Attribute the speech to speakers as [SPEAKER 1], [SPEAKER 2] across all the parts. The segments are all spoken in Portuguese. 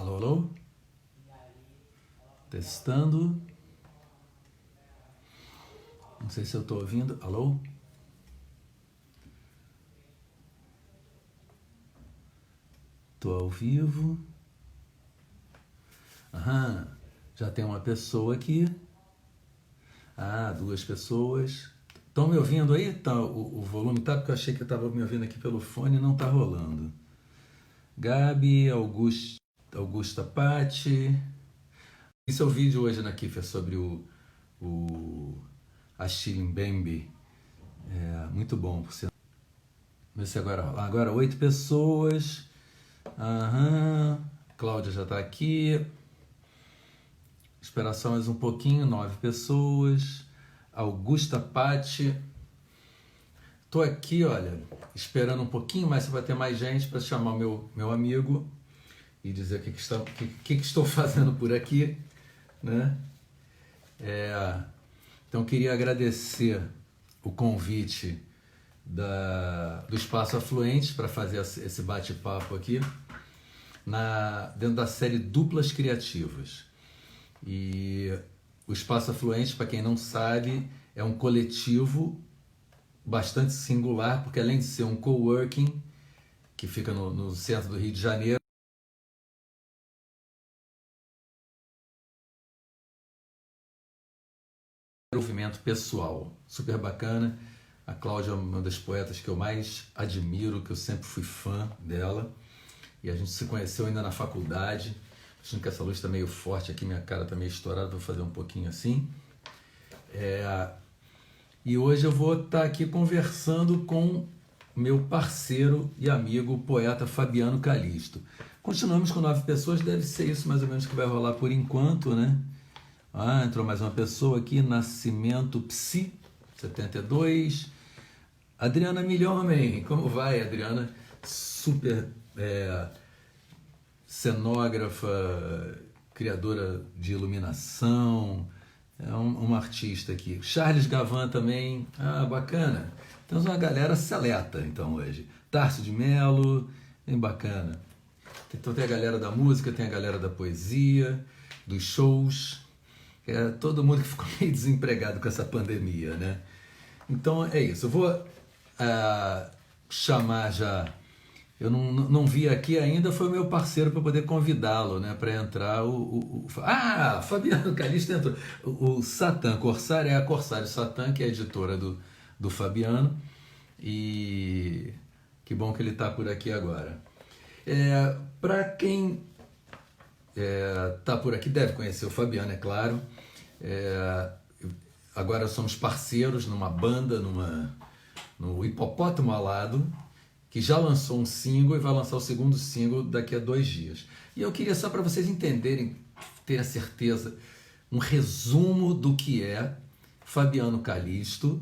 [SPEAKER 1] Alô, alô? Testando. Não sei se eu estou ouvindo. Alô? Estou ao vivo. Aham. Já tem uma pessoa aqui. Ah, duas pessoas. Estão me ouvindo aí? Tá, o volume tá, porque eu achei que eu estava me ouvindo aqui pelo fone e não está rolando. Gabi, Augusta Patti. Esse é o vídeo hoje na Kiffer sobre o Achille Mbembe. Muito bom, por sinal. Vê se agora 8 pessoas. Aham. Cláudia já está aqui. Esperar só mais um pouquinho. 9 pessoas. Augusta Patti. Tô aqui, olha, esperando um pouquinho mais, se vai ter mais gente para chamar o meu amigo e dizer o que estou fazendo por aqui, né? Então queria agradecer o convite do Espaço Afluentes para fazer esse bate-papo aqui dentro da série Duplas Criativas. E o Espaço Afluentes, para quem não sabe, é um coletivo bastante singular, porque além de ser um coworking que fica no centro do Rio de Janeiro, movimento pessoal, super bacana. A Cláudia é uma das poetas que eu mais admiro, que eu sempre fui fã dela. E a gente se conheceu ainda na faculdade. Acho que essa luz está meio forte aqui, minha cara está meio estourada, vou fazer um pouquinho assim. E hoje eu vou estar aqui conversando com meu parceiro e amigo, o poeta Fabiano Calisto. Continuamos com 9 pessoas, deve ser isso mais ou menos que vai rolar por enquanto, né? Ah, entrou mais uma pessoa aqui, Nascimento Psi, 72. Adriana Milhomem, como vai, Adriana? Super cenógrafa, criadora de iluminação, é uma artista aqui. Charles Gavan também, bacana. Temos uma galera seleta, então, hoje. Tárcio de Melo, bem bacana. Então tem a galera da música, tem a galera da poesia, dos shows, todo mundo que ficou meio desempregado com essa pandemia, né? Então é isso, eu vou chamar já. Eu não vi aqui ainda, foi o meu parceiro para poder convidá-lo, né, para entrar. Fabiano Calisto entrou. O Satã Corsário, é a Corsário Satã, que é a editora do Fabiano. E que bom que ele está por aqui agora. Para quem está por aqui, deve conhecer o Fabiano, é claro. Agora somos parceiros numa banda, no Hipopótamo Alado, que já lançou um single e vai lançar o segundo single daqui a 2 dias. E eu queria só para vocês entenderem, ter a certeza, um resumo do que é Fabiano Calisto,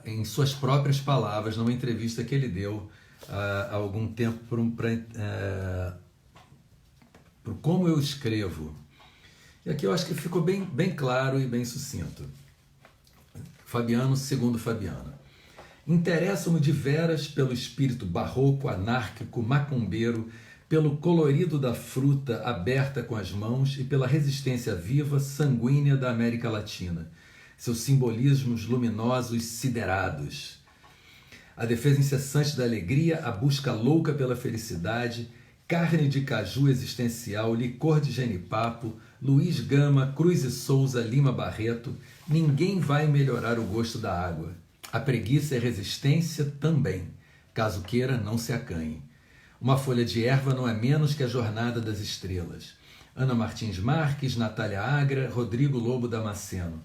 [SPEAKER 1] em suas próprias palavras, numa entrevista que ele deu há algum tempo para Como Eu Escrevo. E aqui eu acho que ficou bem claro e bem sucinto. Fabiano, segundo Fabiano. Interesso-me de veras pelo espírito barroco, anárquico, macumbeiro, pelo colorido da fruta aberta com as mãos e pela resistência viva, sanguínea da América Latina, seus simbolismos luminosos siderados. A defesa incessante da alegria, a busca louca pela felicidade, carne de caju existencial, licor de genipapo, Luiz Gama, Cruz e Souza, Lima Barreto, ninguém vai melhorar o gosto da água. A preguiça é resistência também. Caso queira, não se acanhe. Uma folha de erva não é menos que a jornada das estrelas. Ana Martins Marques, Natália Agra, Rodrigo Lobo Damasceno.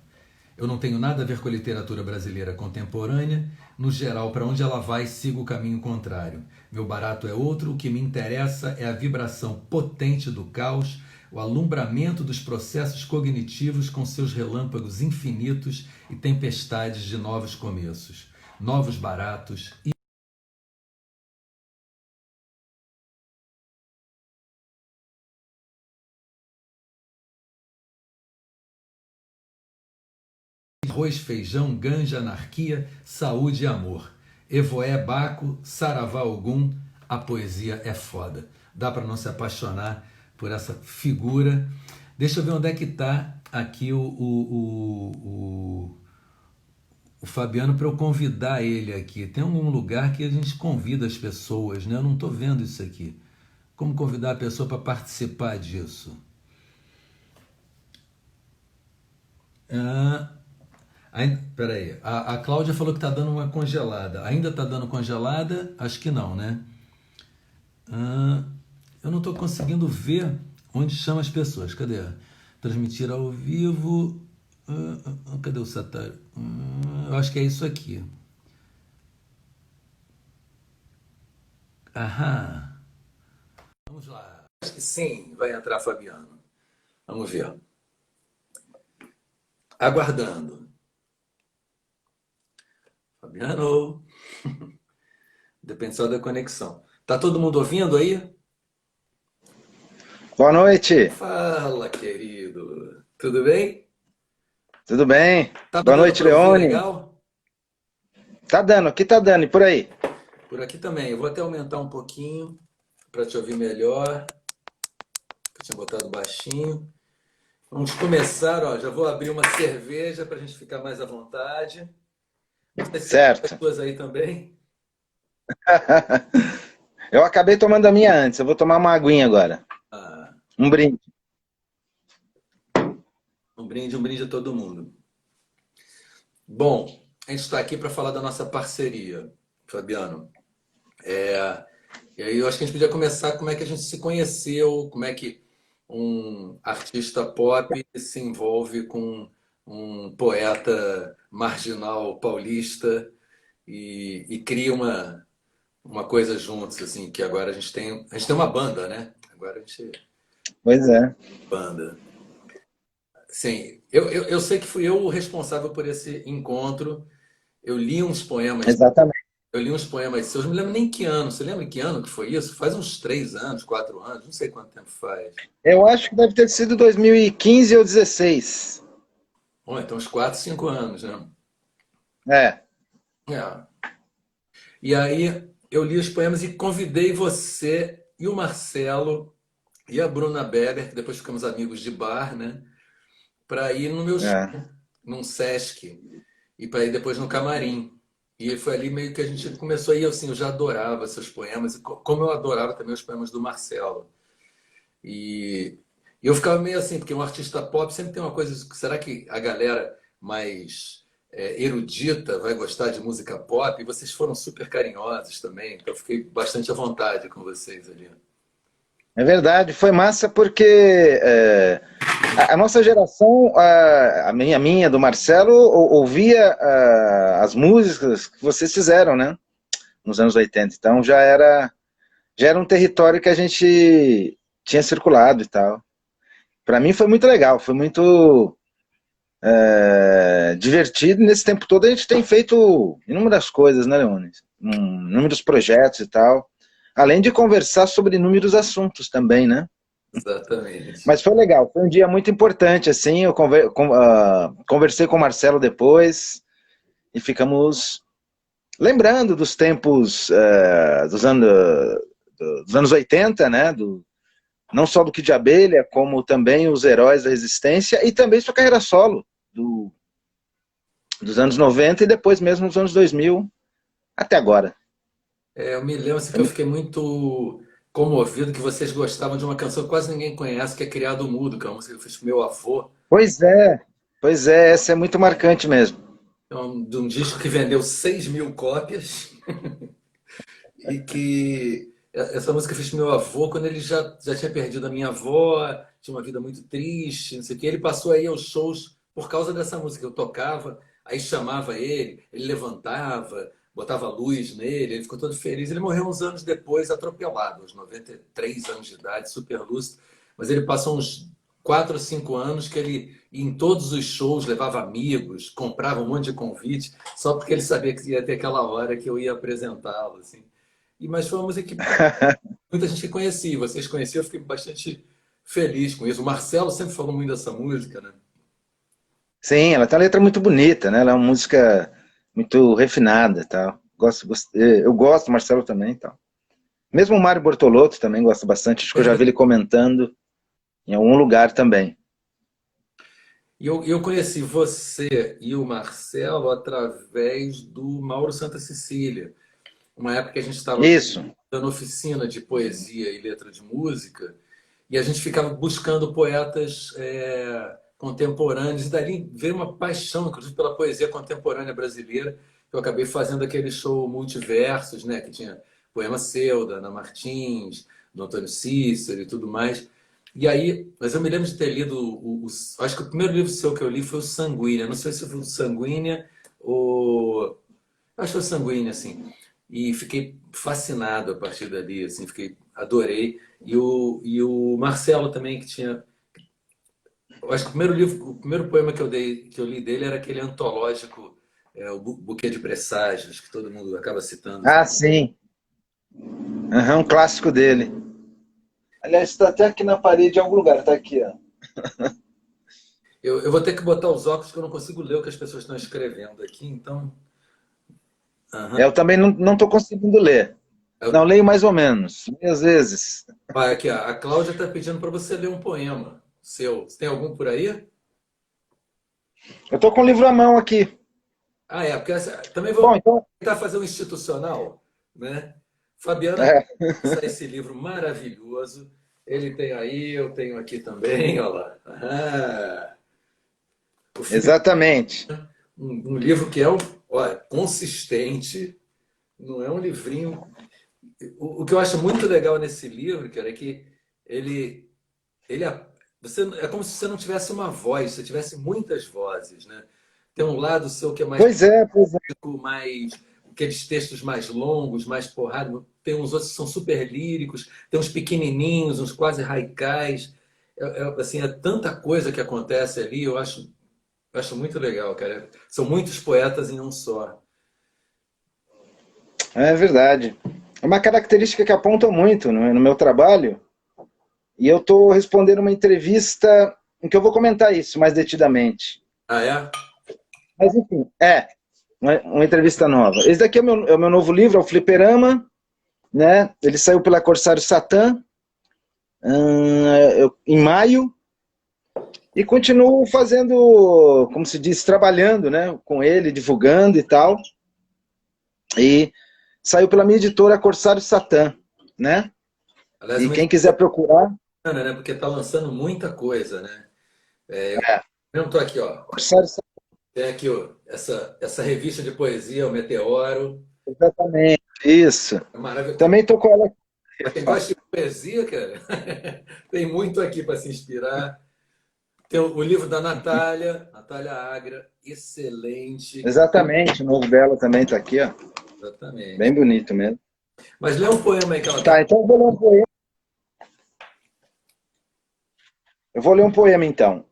[SPEAKER 1] Eu não tenho nada a ver com a literatura brasileira contemporânea. No geral, para onde ela vai, sigo o caminho contrário. Meu barato é outro, o que me interessa é a vibração potente do caos, o alumbramento dos processos cognitivos com seus relâmpagos infinitos e tempestades de novos começos, novos baratos e arroz, feijão, ganja, anarquia, saúde e amor. Evoé, Baco, Saravá Ogum, a poesia é foda. Dá para não se apaixonar por essa figura. Deixa eu ver onde é que está aqui o Fabiano para eu convidar ele aqui. Tem algum lugar que a gente convida as pessoas, né? Eu não estou vendo isso aqui. Como convidar a pessoa para participar disso? Ah, peraí, a Cláudia falou que está dando uma congelada. Ainda está dando congelada? Acho que não, né? Ah, eu não estou conseguindo ver onde chama as pessoas. Cadê? Transmitir ao vivo. Cadê o satélite? Eu acho que é isso aqui. Aham. Vamos lá. Acho que sim, vai entrar Fabiano. Vamos ver. Aguardando. Fabiano. Depende só da conexão. Tá todo mundo ouvindo aí?
[SPEAKER 2] Boa noite,
[SPEAKER 1] Fala, querido. Tudo bem?
[SPEAKER 2] tudo bem?
[SPEAKER 1] Tá
[SPEAKER 2] Boa
[SPEAKER 1] dando
[SPEAKER 2] noite,
[SPEAKER 1] para ouvir
[SPEAKER 2] Leone.
[SPEAKER 1] legal?
[SPEAKER 2] Tá dando, aqui tá dando, e por aí?
[SPEAKER 1] Por aqui também. Eu vou até aumentar um pouquinho para te ouvir melhor. Eu tinha botado baixinho. Vamos começar, ó. Já vou abrir uma cerveja para a gente ficar mais à vontade. Não sei se você tem as
[SPEAKER 2] Certo.
[SPEAKER 1] suas aí também.
[SPEAKER 2] Eu acabei tomando a minha antes, eu vou tomar uma aguinha agora.
[SPEAKER 1] Ah,
[SPEAKER 2] Um brinde.
[SPEAKER 1] um brinde a todo mundo. Bom, a gente está aqui para falar da nossa parceria, Fabiano. E aí eu acho que a gente podia começar como é que a gente se conheceu, como é que um artista pop se envolve com um poeta marginal paulista e cria uma coisa juntos, assim, que agora a gente tem uma banda, né? Agora a gente
[SPEAKER 2] Pois é,
[SPEAKER 1] banda. Sim, eu sei que fui eu o responsável por esse encontro. Eu li uns poemas,
[SPEAKER 2] exatamente.
[SPEAKER 1] eu li uns poemas seus, não me lembro nem que ano. Você lembra que ano que foi isso? Faz uns 3 anos, 4 anos, não sei quanto tempo faz.
[SPEAKER 2] Eu acho que deve ter sido 2015 ou 16.
[SPEAKER 1] Bom, então uns 4, 5 anos, né?
[SPEAKER 2] É,
[SPEAKER 1] É. E aí eu li os poemas e convidei você e o Marcelo e a Bruna Beber, que depois ficamos amigos de bar, né? Para ir no meu show,
[SPEAKER 2] é.
[SPEAKER 1] num Sesc, e para ir depois no Camarim. E foi ali meio que a gente começou aí, assim, eu já adorava seus poemas, e como eu adorava também os poemas do Marcelo. E, e eu ficava meio assim, porque um artista pop sempre tem uma coisa, será que a galera mais erudita vai gostar de música pop? E vocês foram super carinhosos também, então eu fiquei bastante à vontade com vocês ali.
[SPEAKER 2] É verdade, foi massa porque a nossa geração, a minha, do Marcelo, ouvia as músicas que vocês fizeram, né? Nos anos 80. Então já era um território que a gente tinha circulado e tal. Para mim foi muito legal, foi muito divertido. Nesse tempo todo a gente tem feito inúmeras coisas, né, Leone? Inúmeros projetos e tal. Além de conversar sobre inúmeros assuntos também, né?
[SPEAKER 1] Exatamente.
[SPEAKER 2] Mas foi legal, foi um dia muito importante, assim, eu conversei com o Marcelo depois e ficamos lembrando dos tempos dos anos 80, né? Não só do Kid de Abelha, como também os heróis da resistência e também sua carreira solo, dos anos 90 e depois mesmo nos anos 2000 até agora.
[SPEAKER 1] Eu me lembro assim, que eu fiquei muito comovido que vocês gostavam de uma canção que quase ninguém conhece, que é Criado Mudo, que é uma música que eu fiz com meu avô.
[SPEAKER 2] Pois é, essa é muito marcante mesmo.
[SPEAKER 1] De um disco que vendeu 6.000 cópias e que essa música eu fiz com meu avô quando ele já tinha perdido a minha avó, tinha uma vida muito triste, não sei o que. Ele passou aí aos shows por causa dessa música. Eu tocava, aí chamava ele levantava, botava luz nele, ele ficou todo feliz. Ele morreu uns anos depois, atropelado, aos 93 anos de idade, super lúcido. Mas ele passou uns 4 ou 5 anos que ele ia em todos os shows, levava amigos, comprava um monte de convite, só porque ele sabia que ia ter aquela hora que eu ia apresentá-lo, assim. Mas foi uma música que muita gente conhecia, vocês conheciam, eu fiquei bastante feliz com isso. O Marcelo sempre falou muito dessa música, né?
[SPEAKER 2] Sim, ela tem uma letra muito bonita, né? Ela é uma música muito refinada e tal. Eu gosto, o Marcelo também e tal. Mesmo o Mário Bortolotto também gosta bastante, acho que eu já vi ele comentando. em algum lugar também.
[SPEAKER 1] E eu conheci você e o Marcelo através do Mauro Santa Cecília. Uma época que a gente estava
[SPEAKER 2] Isso.
[SPEAKER 1] dando oficina de poesia e letra de música, e a gente ficava buscando poetas contemporâneos, e dali veio uma paixão, inclusive, pela poesia contemporânea brasileira. Eu acabei fazendo aquele show Multiversos, né, que tinha poema seu, da Ana Martins, do Antônio Cícero e tudo mais. E aí, mas eu me lembro de ter lido, acho que o primeiro livro seu que eu li foi o Sanguínea. Não sei se foi o Sanguínea ou... Acho que foi o Sanguínea, assim. E fiquei fascinado a partir dali, assim, adorei. E o Marcelo também, que tinha... Eu acho que o primeiro livro, o primeiro poema que eu li dele era aquele antológico, o Buquê de Presságios, que todo mundo acaba citando.
[SPEAKER 2] Ah, sim. Uhum, um clássico dele. Aliás, está até aqui na parede em algum lugar, está aqui, ó.
[SPEAKER 1] Eu vou ter que botar os óculos que eu não consigo ler o que as pessoas estão escrevendo aqui, então...
[SPEAKER 2] Eu
[SPEAKER 1] Aham.
[SPEAKER 2] também não estou conseguindo ler. Não, leio mais ou menos, às vezes.
[SPEAKER 1] Olha aqui, ó, a Cláudia está pedindo para você ler um poema seu. Você tem algum por aí?
[SPEAKER 2] Eu estou com o livro à mão aqui.
[SPEAKER 1] Ah, é, porque também vou
[SPEAKER 2] Bom, então...
[SPEAKER 1] tentar fazer um institucional, né? Fabiana,
[SPEAKER 2] É,
[SPEAKER 1] esse livro maravilhoso. Ele tem aí, eu tenho aqui também, olha lá. O filho,
[SPEAKER 2] exatamente.
[SPEAKER 1] um livro que é, olha, consistente, não é um livrinho. O que eu acho muito legal nesse livro, cara, é que ele, ele você, é como se você não tivesse uma voz, você tivesse muitas vozes, né? Tem um lado seu que é mais
[SPEAKER 2] Pois é.
[SPEAKER 1] mais aqueles textos mais longos, mais porrada. Tem uns outros que são super líricos, tem uns pequenininhos, uns quase haikais. Assim, é tanta coisa que acontece ali, eu acho muito legal, cara. São muitos poetas em um só.
[SPEAKER 2] É verdade. É uma característica que aponta muito no meu trabalho, e eu estou respondendo uma entrevista em que eu vou comentar isso mais detidamente.
[SPEAKER 1] Ah, é?
[SPEAKER 2] Mas, enfim, uma entrevista nova. Esse daqui é o meu novo livro, é o Fliperama, né? Ele saiu pela Corsário Satã, em maio, e continuo fazendo, como se diz, trabalhando, né, com ele, divulgando e tal. E saiu pela minha editora Corsário Satã, né?
[SPEAKER 1] Aliás,
[SPEAKER 2] E
[SPEAKER 1] uma
[SPEAKER 2] quem quiser procurar,
[SPEAKER 1] editora, né? Porque está lançando muita coisa, né?
[SPEAKER 2] é,
[SPEAKER 1] Eu não estou aqui, ó.
[SPEAKER 2] Corsário Satã,
[SPEAKER 1] Tem aqui, ó, essa revista de poesia, o Meteoro.
[SPEAKER 2] exatamente, isso.
[SPEAKER 1] É maravilhoso.
[SPEAKER 2] Também estou com ela
[SPEAKER 1] Para quem
[SPEAKER 2] aqui, ó.
[SPEAKER 1] gosta de poesia, cara, tem muito aqui para se inspirar. Tem o livro da Natália Agra, excelente.
[SPEAKER 2] Exatamente, o novo dela também está aqui, ó.
[SPEAKER 1] Exatamente.
[SPEAKER 2] Bem bonito mesmo.
[SPEAKER 1] Mas lê um poema aí que ela está.
[SPEAKER 2] Tá, então eu vou ler um poema. Eu vou ler um poema, então.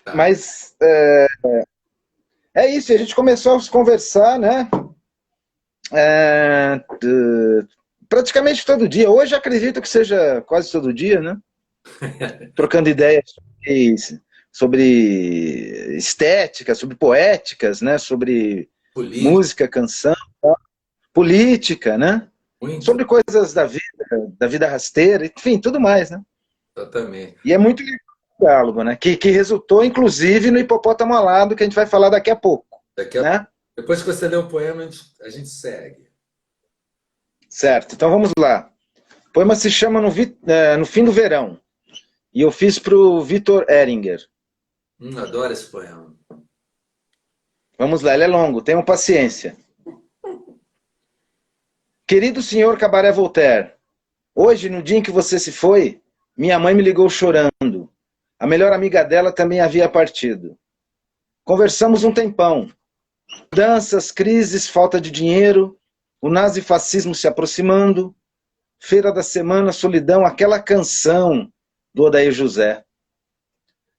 [SPEAKER 1] Tá.
[SPEAKER 2] Mas é isso, a gente começou a se conversar, né? É, praticamente todo dia. Hoje acredito que seja quase todo dia, né? Trocando ideias sobre estética, sobre poéticas, né? Sobre
[SPEAKER 1] Político,
[SPEAKER 2] música, canção, política, né?
[SPEAKER 1] muito,
[SPEAKER 2] Sobre coisas da vida rasteira, enfim, tudo mais, né?
[SPEAKER 1] exatamente.
[SPEAKER 2] E é muito legal o diálogo, né? Que resultou, inclusive, no Hipopótamo Alado, que a gente vai falar daqui a pouco,
[SPEAKER 1] Daqui a...
[SPEAKER 2] né?
[SPEAKER 1] Depois que você lê o poema, a gente segue.
[SPEAKER 2] Certo, então vamos lá. O poema se chama No Fim do Verão, e eu fiz para o Vitor Ehringer.
[SPEAKER 1] Adoro esse poema.
[SPEAKER 2] Vamos lá, ele é longo, tenham paciência. Querido senhor Cabaré Voltaire, hoje, no dia em que você se foi, minha mãe me ligou chorando. A melhor amiga dela também havia partido. Conversamos um tempão. Danças, crises, falta de dinheiro, o nazifascismo se aproximando, feira da semana, solidão, aquela canção do Odair José.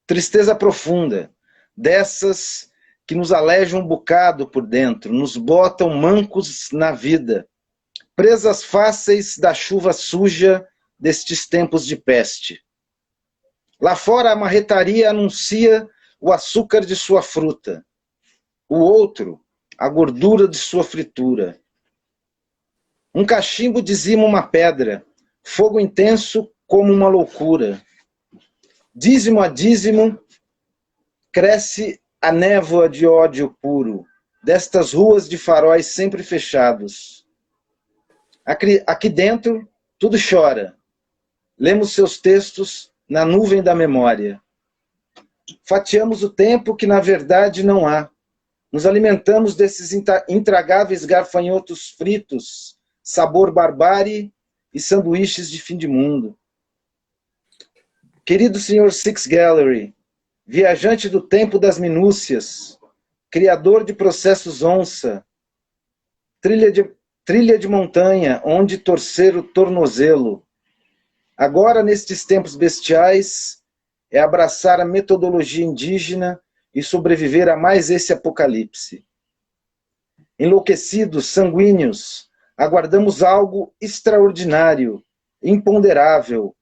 [SPEAKER 2] Tristeza profunda, dessas que nos alejam um bocado por dentro, nos botam mancos na vida, presas fáceis da chuva suja destes tempos de peste. Lá fora a marretaria anuncia o açúcar de sua fruta, o outro, a gordura de sua fritura. Um cachimbo dizima uma pedra, fogo intenso como uma loucura. dízimo a dízimo, cresce a névoa de ódio puro, destas ruas de faróis sempre fechados. Aqui dentro, tudo chora. Lemos seus textos na nuvem da memória. Fatiamos o tempo que, na verdade, não há. Nos alimentamos desses intragáveis gafanhotos fritos, sabor barbárie e sanduíches de fim de mundo. Querido Sr. Six Gallery, viajante do tempo das minúcias, criador de processos onça, trilha de montanha onde torcer o tornozelo. Agora, nestes tempos bestiais, é abraçar a metodologia indígena e sobreviver a mais esse apocalipse. Enlouquecidos, sanguíneos, aguardamos algo extraordinário, imponderável,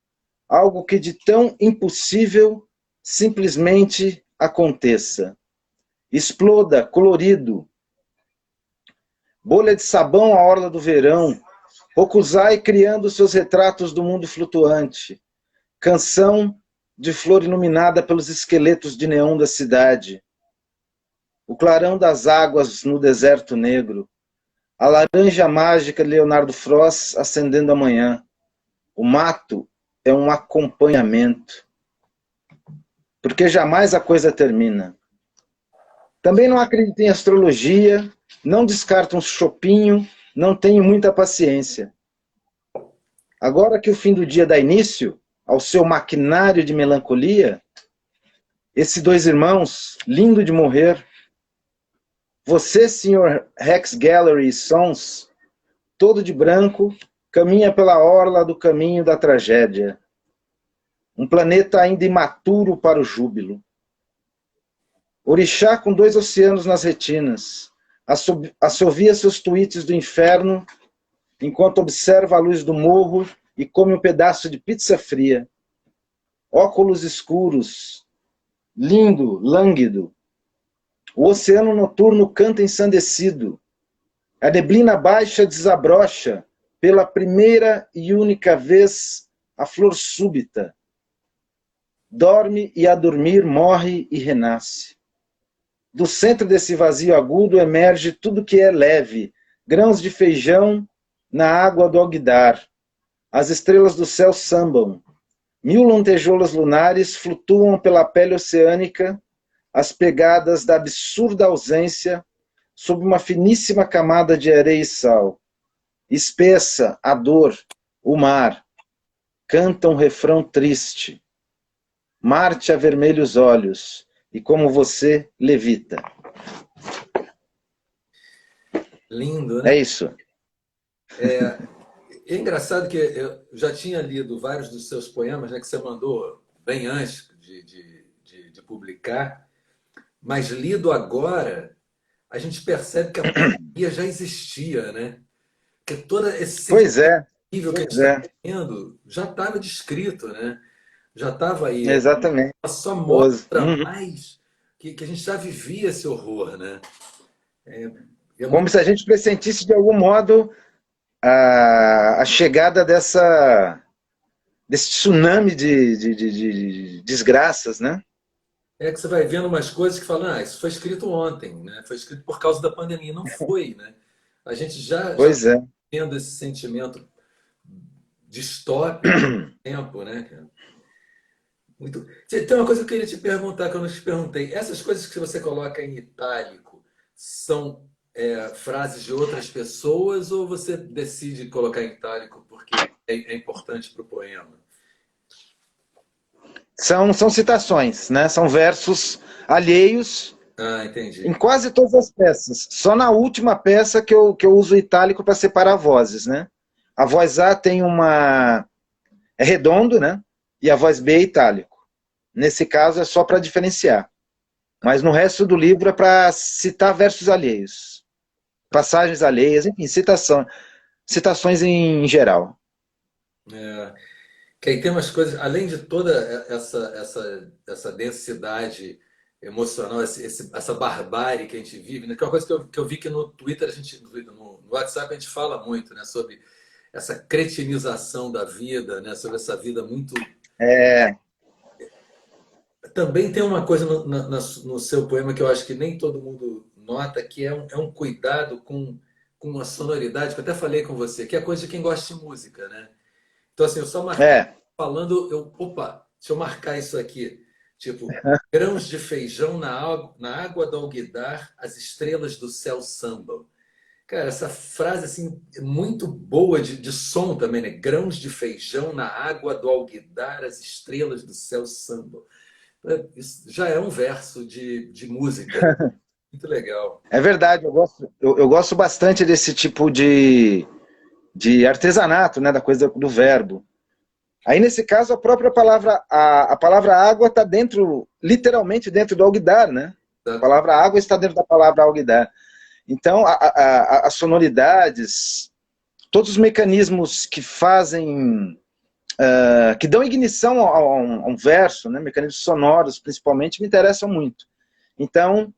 [SPEAKER 2] algo que de tão impossível simplesmente aconteça. Exploda, colorido. Bolha de sabão à orla do verão, Hokusai criando seus retratos do mundo flutuante. Canção de flor iluminada pelos esqueletos de neon da cidade. O clarão das águas no deserto negro. A laranja mágica de Leonardo Frost acendendo a manhã. O mato é um acompanhamento. Porque jamais a coisa termina. Também não acredito em astrologia, não descarto um chopinho, não tenho muita paciência. Agora que o fim do dia dá início ao seu maquinário de melancolia, esses dois irmãos, lindo de morrer, você, Sr. Rex Gallery Sons, todo de branco, caminha pela orla do caminho da tragédia. Um planeta ainda imaturo para o júbilo. Orixá com 2 oceanos nas retinas, assovia seus tweets do inferno, enquanto observa a luz do morro e come um pedaço de pizza fria. Óculos escuros, lindo, lânguido. O oceano noturno canta ensandecido. A neblina baixa desabrocha, pela primeira e única vez, a flor súbita. Dorme e a dormir morre e renasce. Do centro desse vazio agudo emerge tudo que é leve, grãos de feijão na água do alguidar. As estrelas do céu sambam. 1000 lantejoulas lunares flutuam pela pele oceânica, as pegadas da absurda ausência, sob uma finíssima camada de areia e sal. Espessa a dor, o mar. Canta um refrão triste. Marte avermelha os olhos, e como você, levita.
[SPEAKER 1] Lindo, né?
[SPEAKER 2] É isso.
[SPEAKER 1] É engraçado que eu já tinha lido vários dos seus poemas, né, que você mandou bem antes de publicar, mas lido agora, a gente percebe que a poesia já existia, né? Que todo esse
[SPEAKER 2] Pois é,
[SPEAKER 1] nível que a gente
[SPEAKER 2] pois
[SPEAKER 1] está
[SPEAKER 2] é.
[SPEAKER 1] tendo já estava descrito, né? Já estava aí.
[SPEAKER 2] Exatamente.
[SPEAKER 1] Ela só mostra
[SPEAKER 2] Uhum.
[SPEAKER 1] mais que a gente já vivia esse horror, né? É
[SPEAKER 2] Como
[SPEAKER 1] muito...
[SPEAKER 2] se a gente pressentisse de algum modo a chegada desse tsunami de desgraças, né?
[SPEAKER 1] É que você vai vendo umas coisas que falam, isso foi escrito ontem, né? Foi escrito por causa da pandemia. Não foi, né? A gente já
[SPEAKER 2] Pois é.
[SPEAKER 1] tendo esse sentimento distópico há tempo, né, cara? Muito... Tem uma coisa que eu queria te perguntar que eu não te perguntei. Essas coisas que você coloca em itálico são frases de outras pessoas ou você decide colocar em itálico porque é importante para o poema?
[SPEAKER 2] São citações, né? São versos alheios
[SPEAKER 1] Ah,
[SPEAKER 2] em
[SPEAKER 1] entendi.
[SPEAKER 2] quase todas as peças. Só na última peça que eu uso o itálico para separar vozes, né? A voz A tem é redondo, né? E a voz B é itálico. Nesse caso é só para diferenciar. Mas no resto do livro é para citar versos alheios, passagens alheias, enfim, citações em geral.
[SPEAKER 1] É, que aí tem umas coisas, além de toda essa densidade emocional, essa barbárie que a gente vive, né? Que é uma coisa que eu vi que no Twitter, no WhatsApp, a gente fala muito, né? Sobre essa cretinização da vida, né? Sobre essa vida muito
[SPEAKER 2] É,
[SPEAKER 1] também tem uma coisa no seu poema que eu acho que nem todo mundo nota, que é um cuidado com a sonoridade, que eu até falei com você, que é coisa de quem gosta de música, né? Então, assim, eu só marquei
[SPEAKER 2] É,
[SPEAKER 1] falando, opa, deixa eu marcar isso aqui. Tipo, grãos de feijão na água do alguidar, as estrelas do céu sambam. Cara, essa frase, assim, é muito boa de som também, né? Grãos de feijão na água do alguidar, as estrelas do céu sambam. Isso já é um verso de música, né? Muito legal.
[SPEAKER 2] é verdade, eu gosto bastante desse tipo de artesanato, né, da coisa do verbo. Aí, nesse caso, a própria palavra, a palavra água está dentro, literalmente dentro do alguidar, né? A
[SPEAKER 1] Tá?
[SPEAKER 2] palavra água está dentro da palavra alguidar. Então, as sonoridades, todos os mecanismos que fazem, que dão ignição a um verso, né, mecanismos sonoros, principalmente, me interessam muito. Então,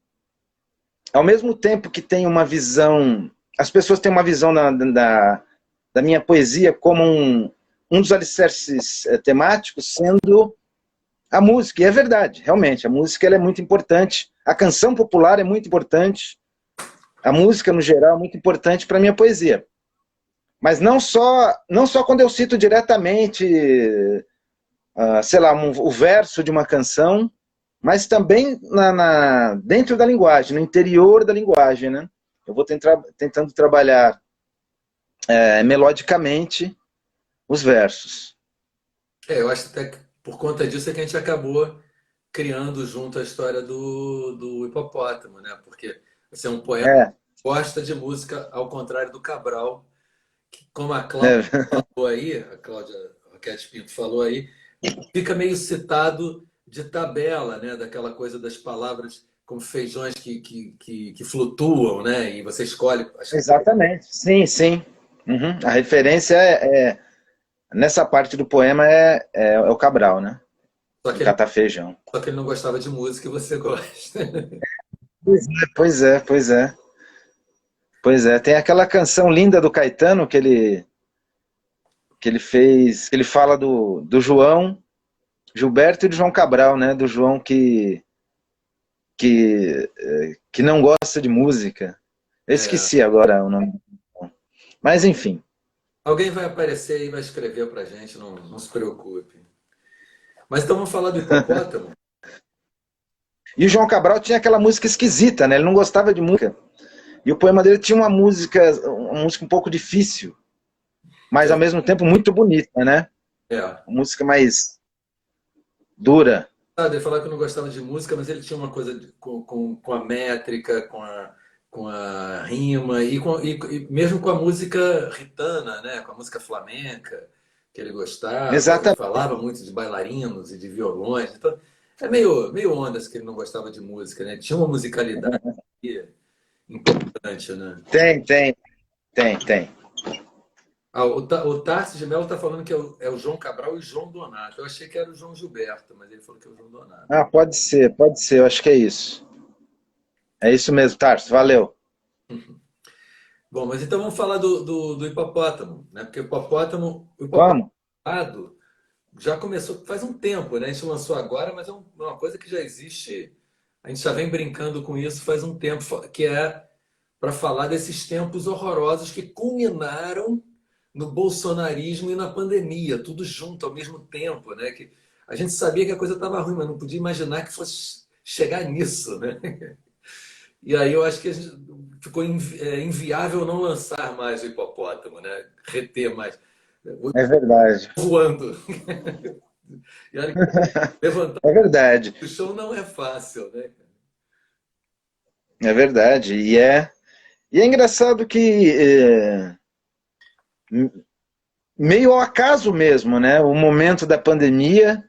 [SPEAKER 2] ao mesmo tempo que tem uma visão, as pessoas têm uma visão da minha poesia como um dos alicerces temáticos sendo a música, e é verdade, realmente, a música ela é muito importante, a canção popular é muito importante, a música no geral é muito importante para a minha poesia. Mas não só quando eu cito diretamente, sei lá, o verso de uma canção, mas também dentro da linguagem, no interior da linguagem, né? Eu vou tentando trabalhar melodicamente os versos.
[SPEAKER 1] Eu acho até que por conta disso é que a gente acabou criando junto a história do hipopótamo, né? Porque você é um poeta
[SPEAKER 2] É,
[SPEAKER 1] que gosta de música, ao contrário do Cabral, que, como a Cláudia
[SPEAKER 2] é,
[SPEAKER 1] falou aí, a Cláudia Roquete Pinto falou aí, fica meio citado de tabela, né? Daquela coisa das palavras como feijões que flutuam, né? E você escolhe.
[SPEAKER 2] exatamente, sim, sim. Uhum. A referência nessa parte do poema é o Cabral, né?
[SPEAKER 1] Só
[SPEAKER 2] Do
[SPEAKER 1] que, ele,
[SPEAKER 2] Catar Feijão.
[SPEAKER 1] só que ele não gostava de música e você gosta.
[SPEAKER 2] Pois é, pois é. Pois é, tem aquela canção linda do Caetano que ele fez, que ele fala do João Gilberto e do João Cabral, né? Do João que não gosta de música. Eu
[SPEAKER 1] É.
[SPEAKER 2] esqueci agora o nome. Mas enfim.
[SPEAKER 1] Alguém vai aparecer e vai escrever pra gente, não se preocupe. Mas então vamos falar do hipopótamo?
[SPEAKER 2] E o João Cabral tinha aquela música esquisita, né? Ele não gostava de música. E o poema dele tinha uma música um pouco difícil, mas ao mesmo tempo muito bonita, né?
[SPEAKER 1] É.
[SPEAKER 2] Uma música mais dura.
[SPEAKER 1] Sabe, ele falava que não gostava de música, mas ele tinha uma coisa com a métrica, com a rima, e mesmo com a música ritana, né? Com a música flamenca, que ele gostava, e
[SPEAKER 2] Exatamente.
[SPEAKER 1] falava muito de bailarinos e de violões. Então, é meio ondas que ele não gostava de música, né? Tinha uma musicalidade importante, né?
[SPEAKER 2] Tem.
[SPEAKER 1] Ah, o Tarso de Mello está falando que é o João Cabral e o João Donato. Eu achei que era o João Gilberto, mas ele falou que é o João Donato.
[SPEAKER 2] Ah, pode ser, eu acho que é isso. É isso mesmo, Tarso, valeu.
[SPEAKER 1] Bom, mas então vamos falar do hipopótamo, né? Porque o hipopótamo
[SPEAKER 2] Vamos.
[SPEAKER 1] alado já começou faz um tempo, né? A gente lançou agora, mas é uma coisa que já existe. A gente já vem brincando com isso faz um tempo, que é para falar desses tempos horrorosos que culminaram no bolsonarismo e na pandemia, tudo junto ao mesmo tempo, né? Que a gente sabia que a coisa estava ruim, mas não podia imaginar que fosse chegar nisso, né? E aí eu acho que ficou inviável não lançar mais o hipopótamo, né? Reter mais.
[SPEAKER 2] É verdade.
[SPEAKER 1] Voando. E olha que levantar
[SPEAKER 2] É verdade.
[SPEAKER 1] o chão não é fácil, né?
[SPEAKER 2] É verdade. E é engraçado que meio ao acaso mesmo, né? O momento da pandemia,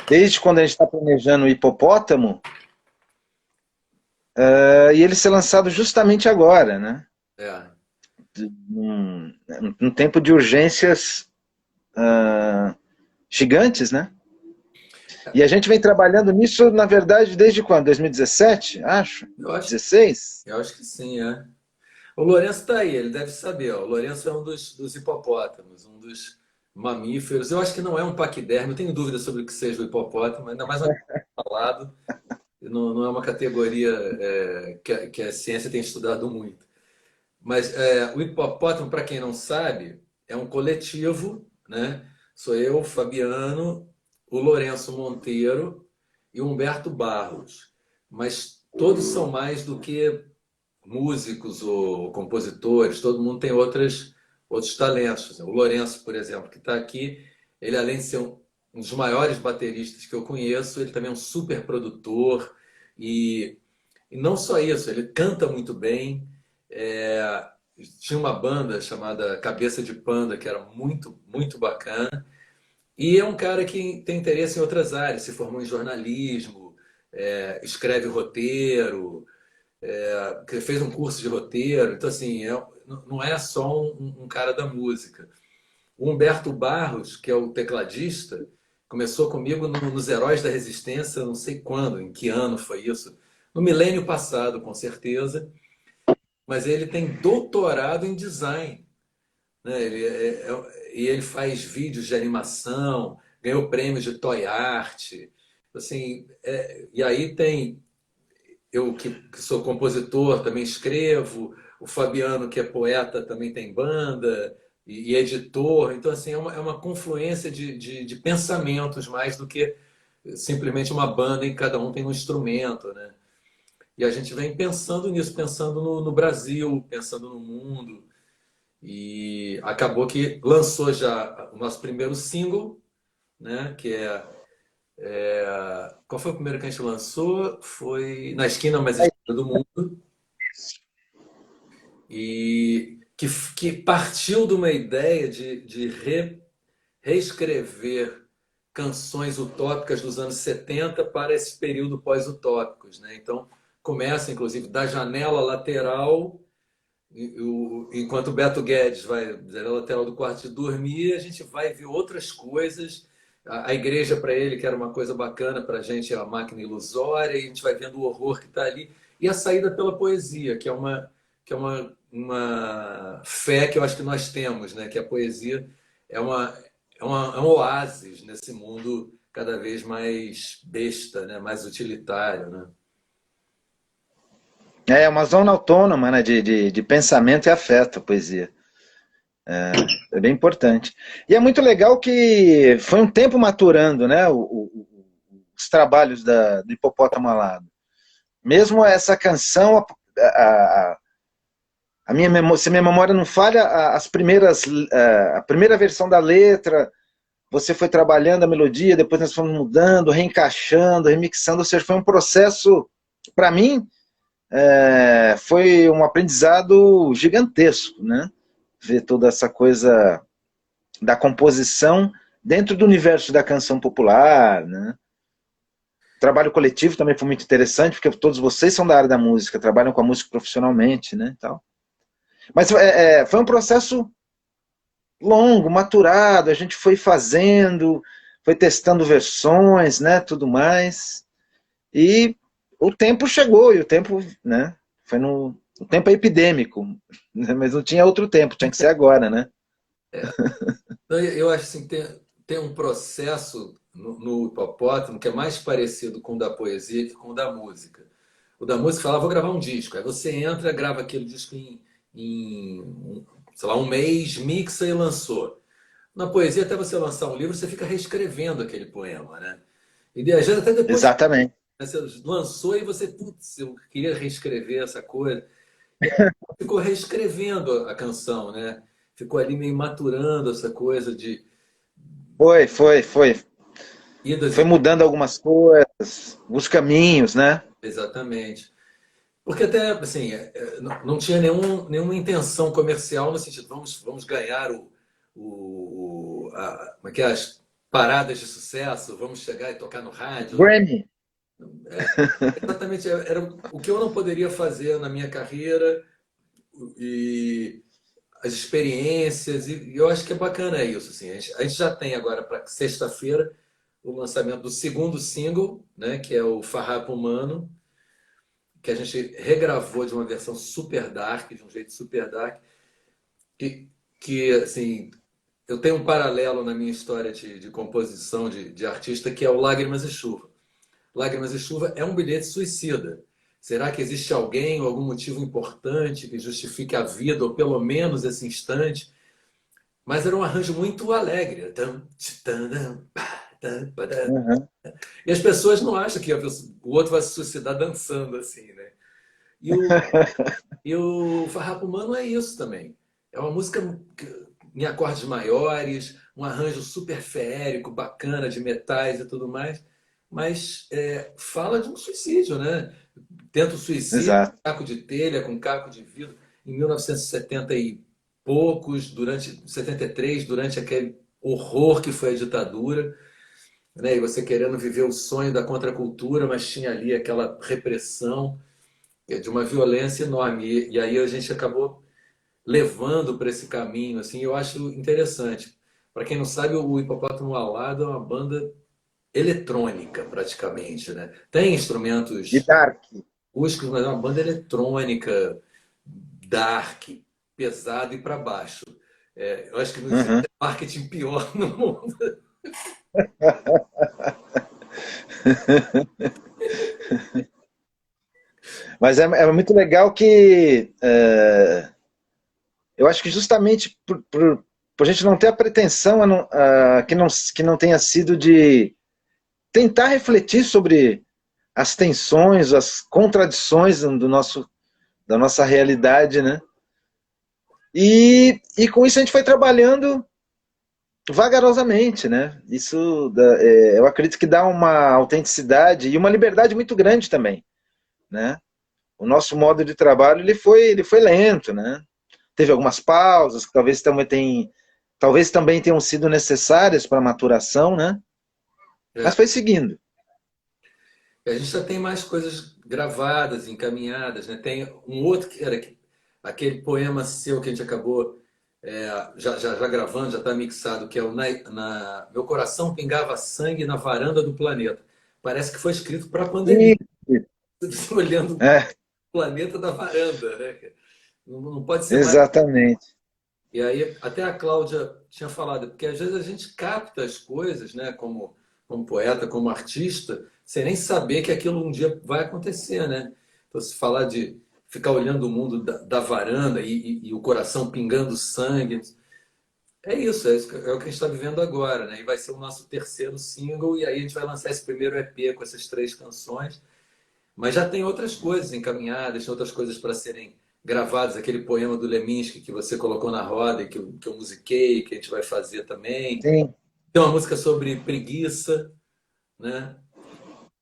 [SPEAKER 2] desde quando a gente está planejando o hipopótamo, e ele ser lançado justamente agora, né?
[SPEAKER 1] É.
[SPEAKER 2] Um tempo de urgências gigantes, né? E a gente vem trabalhando nisso, na verdade, desde quando? 2017, acho?
[SPEAKER 1] Eu acho,
[SPEAKER 2] 16?
[SPEAKER 1] eu acho que sim, é. O Lourenço está aí, ele deve saber. Ó. O Lourenço é um dos hipopótamos, um dos mamíferos. Eu acho que não é um paquiderme, eu tenho dúvida sobre o que seja o hipopótamo, ainda mais falado. Não é uma categoria que a ciência tem estudado muito. Mas o hipopótamo, para quem não sabe, é um coletivo, né? Sou eu, Fabiano, o Lourenço Monteiro e o Humberto Barros. Mas todos são mais do que músicos ou compositores, todo mundo tem outros talentos. O Lourenço, por exemplo, que está aqui, ele além de ser um dos maiores bateristas que eu conheço, ele também é um super produtor e não só isso, ele canta muito bem. É, tinha uma banda chamada Cabeça de Panda, que era muito, muito bacana. E é um cara que tem interesse em outras áreas, se formou em jornalismo, escreve roteiro, que fez um curso de roteiro. Então, assim, não é só um cara da música. O Humberto Barros, que é o tecladista, começou comigo nos Heróis da Resistência, não sei quando, em que ano foi isso. No milênio passado, com certeza. Mas ele tem doutorado em design, né? E ele faz vídeos de animação, ganhou prêmios de Toy Art. Assim, e aí tem eu que sou compositor, também escrevo, o Fabiano, que é poeta, também tem banda e editor. Então, assim, é uma confluência de pensamentos mais do que simplesmente uma banda em que cada um tem um instrumento, né? E a gente vem pensando nisso, pensando no Brasil, pensando no mundo. E acabou que lançou já o nosso primeiro single, né? Que qual foi o primeiro que a gente lançou? Foi Na Esquina Mais Esquina do Mundo. E que partiu de uma ideia de reescrever canções utópicas dos anos 70 para esse período pós-utópicos, né? Então, começa, inclusive, da janela lateral, enquanto o Beto Guedes vai da janela lateral do quarto de dormir, a gente vai ver outras coisas. A igreja, para ele, que era uma coisa bacana, para a gente é a máquina ilusória, e a gente vai vendo o horror que está ali. E a saída pela poesia, que é uma fé que eu acho que nós temos, né? Que a poesia é, uma, é um oásis nesse mundo cada vez mais besta, né? Mais utilitário, né?
[SPEAKER 2] É uma zona autônoma, né, de pensamento e afeto, a poesia. É bem importante. E é muito legal que foi um tempo maturando, né, os trabalhos do Hipopótamo Alado. Mesmo essa canção, se a minha memória não falha, a primeira versão da letra, você foi trabalhando a melodia, depois nós fomos mudando, reencaixando, remixando, ou seja, foi um processo, para mim, foi um aprendizado gigantesco, né? Ver toda essa coisa da composição dentro do universo da canção popular, né? O trabalho coletivo também foi muito interessante, porque todos vocês são da área da música, trabalham com a música profissionalmente, né? Tal. Mas foi um processo longo, maturado, a gente foi fazendo, foi testando versões, né? Tudo mais. E o tempo chegou, e o tempo, né? O tempo é epidêmico, né, mas não tinha outro tempo, tinha que ser agora, né?
[SPEAKER 1] Eu acho assim, tem um processo no hipopótamo que é mais parecido com o da poesia que com o da música. O da música fala, vou gravar um disco. Aí você entra, grava aquele disco sei lá, um mês, mixa e lançou. Na poesia, até você lançar um livro, você fica reescrevendo aquele poema, né? E às vezes até depois, né,
[SPEAKER 2] Exatamente.
[SPEAKER 1] você lançou e você, putz, eu queria reescrever essa coisa. E aí ficou reescrevendo a canção, né? Ficou ali meio maturando essa coisa de
[SPEAKER 2] Foi.
[SPEAKER 1] idas
[SPEAKER 2] Foi
[SPEAKER 1] e
[SPEAKER 2] mudando algumas coisas, os caminhos, né?
[SPEAKER 1] exatamente. Porque até, assim, não tinha nenhuma intenção comercial no sentido, vamos ganhar como é que é, as paradas de sucesso, vamos chegar e tocar no rádio.
[SPEAKER 2] Grammy.
[SPEAKER 1] Exatamente, era o que eu não poderia fazer na minha carreira e as experiências, e eu acho que é bacana isso. Assim, a gente já tem agora para sexta-feira o lançamento do segundo single, né, que é o Farrapo Humano, que a gente regravou de uma versão super dark, de um jeito super dark, que assim, eu tenho um paralelo na minha história de composição de artista, que é o Lágrimas e Chuva. Lágrimas e Chuva é um bilhete suicida. Será que existe alguém ou algum motivo importante que justifique a vida, ou pelo menos esse instante? Mas era um arranjo muito alegre.
[SPEAKER 2] Uhum.
[SPEAKER 1] E as pessoas não acham que o outro vai se suicidar dançando assim, né? E o Farrapo Humano é isso também. É uma música em acordes maiores, um arranjo super feérico, bacana, de metais e tudo mais, mas fala de um suicídio, né? Tenta o suicídio,
[SPEAKER 2] Exato.
[SPEAKER 1] caco de telha, com caco de vidro, em 1970 e poucos, durante 73, durante aquele horror que foi a ditadura, né? E você querendo viver o sonho da contracultura, mas tinha ali aquela repressão de uma violência enorme. E aí a gente acabou levando para esse caminho, assim, eu acho interessante. Para quem não sabe, o Hipopótamo Alado é uma banda eletrônica, praticamente, né? Tem
[SPEAKER 2] E
[SPEAKER 1] instrumentos
[SPEAKER 2] Dark.
[SPEAKER 1] acústicos, mas é uma banda eletrônica, dark, pesado e para baixo. Eu acho que não existe
[SPEAKER 2] Uhum.
[SPEAKER 1] marketing pior no mundo.
[SPEAKER 2] Mas é muito legal que eu acho que justamente por a gente não ter a pretensão que não tenha sido de tentar refletir sobre as tensões, as contradições da nossa realidade, né? E com isso a gente foi trabalhando vagarosamente, né? Eu acredito que dá uma autenticidade e uma liberdade muito grande também, né? O nosso modo de trabalho ele foi lento, né? Teve algumas pausas que talvez também tenham sido necessárias para a maturação, né? Mas
[SPEAKER 1] É.
[SPEAKER 2] foi seguindo.
[SPEAKER 1] A gente já tem mais coisas gravadas, encaminhadas, né? Tem um outro que era aquele poema seu que a gente acabou já gravando, já está mixado, que é o Meu coração pingava sangue na varanda do planeta. Parece que foi escrito para a pandemia,
[SPEAKER 2] E,
[SPEAKER 1] olhando o
[SPEAKER 2] é,
[SPEAKER 1] planeta da varanda, né? Não pode ser mais.
[SPEAKER 2] exatamente.
[SPEAKER 1] E aí, até a Cláudia tinha falado, porque às vezes a gente capta as coisas, né, como poeta, como artista, sem nem saber que aquilo um dia vai acontecer, né? Então, se falar de ficar olhando o mundo da varanda e o coração pingando sangue, é isso é o que a gente está vivendo agora, né? E vai ser o nosso terceiro single, e aí a gente vai lançar esse primeiro EP com essas três canções. Mas já tem outras coisas encaminhadas, tem outras coisas para serem gravadas. Aquele poema do Leminski que você colocou na roda e que eu musiquei, que a gente vai fazer também.
[SPEAKER 2] Sim,
[SPEAKER 1] Tem uma música sobre preguiça, né?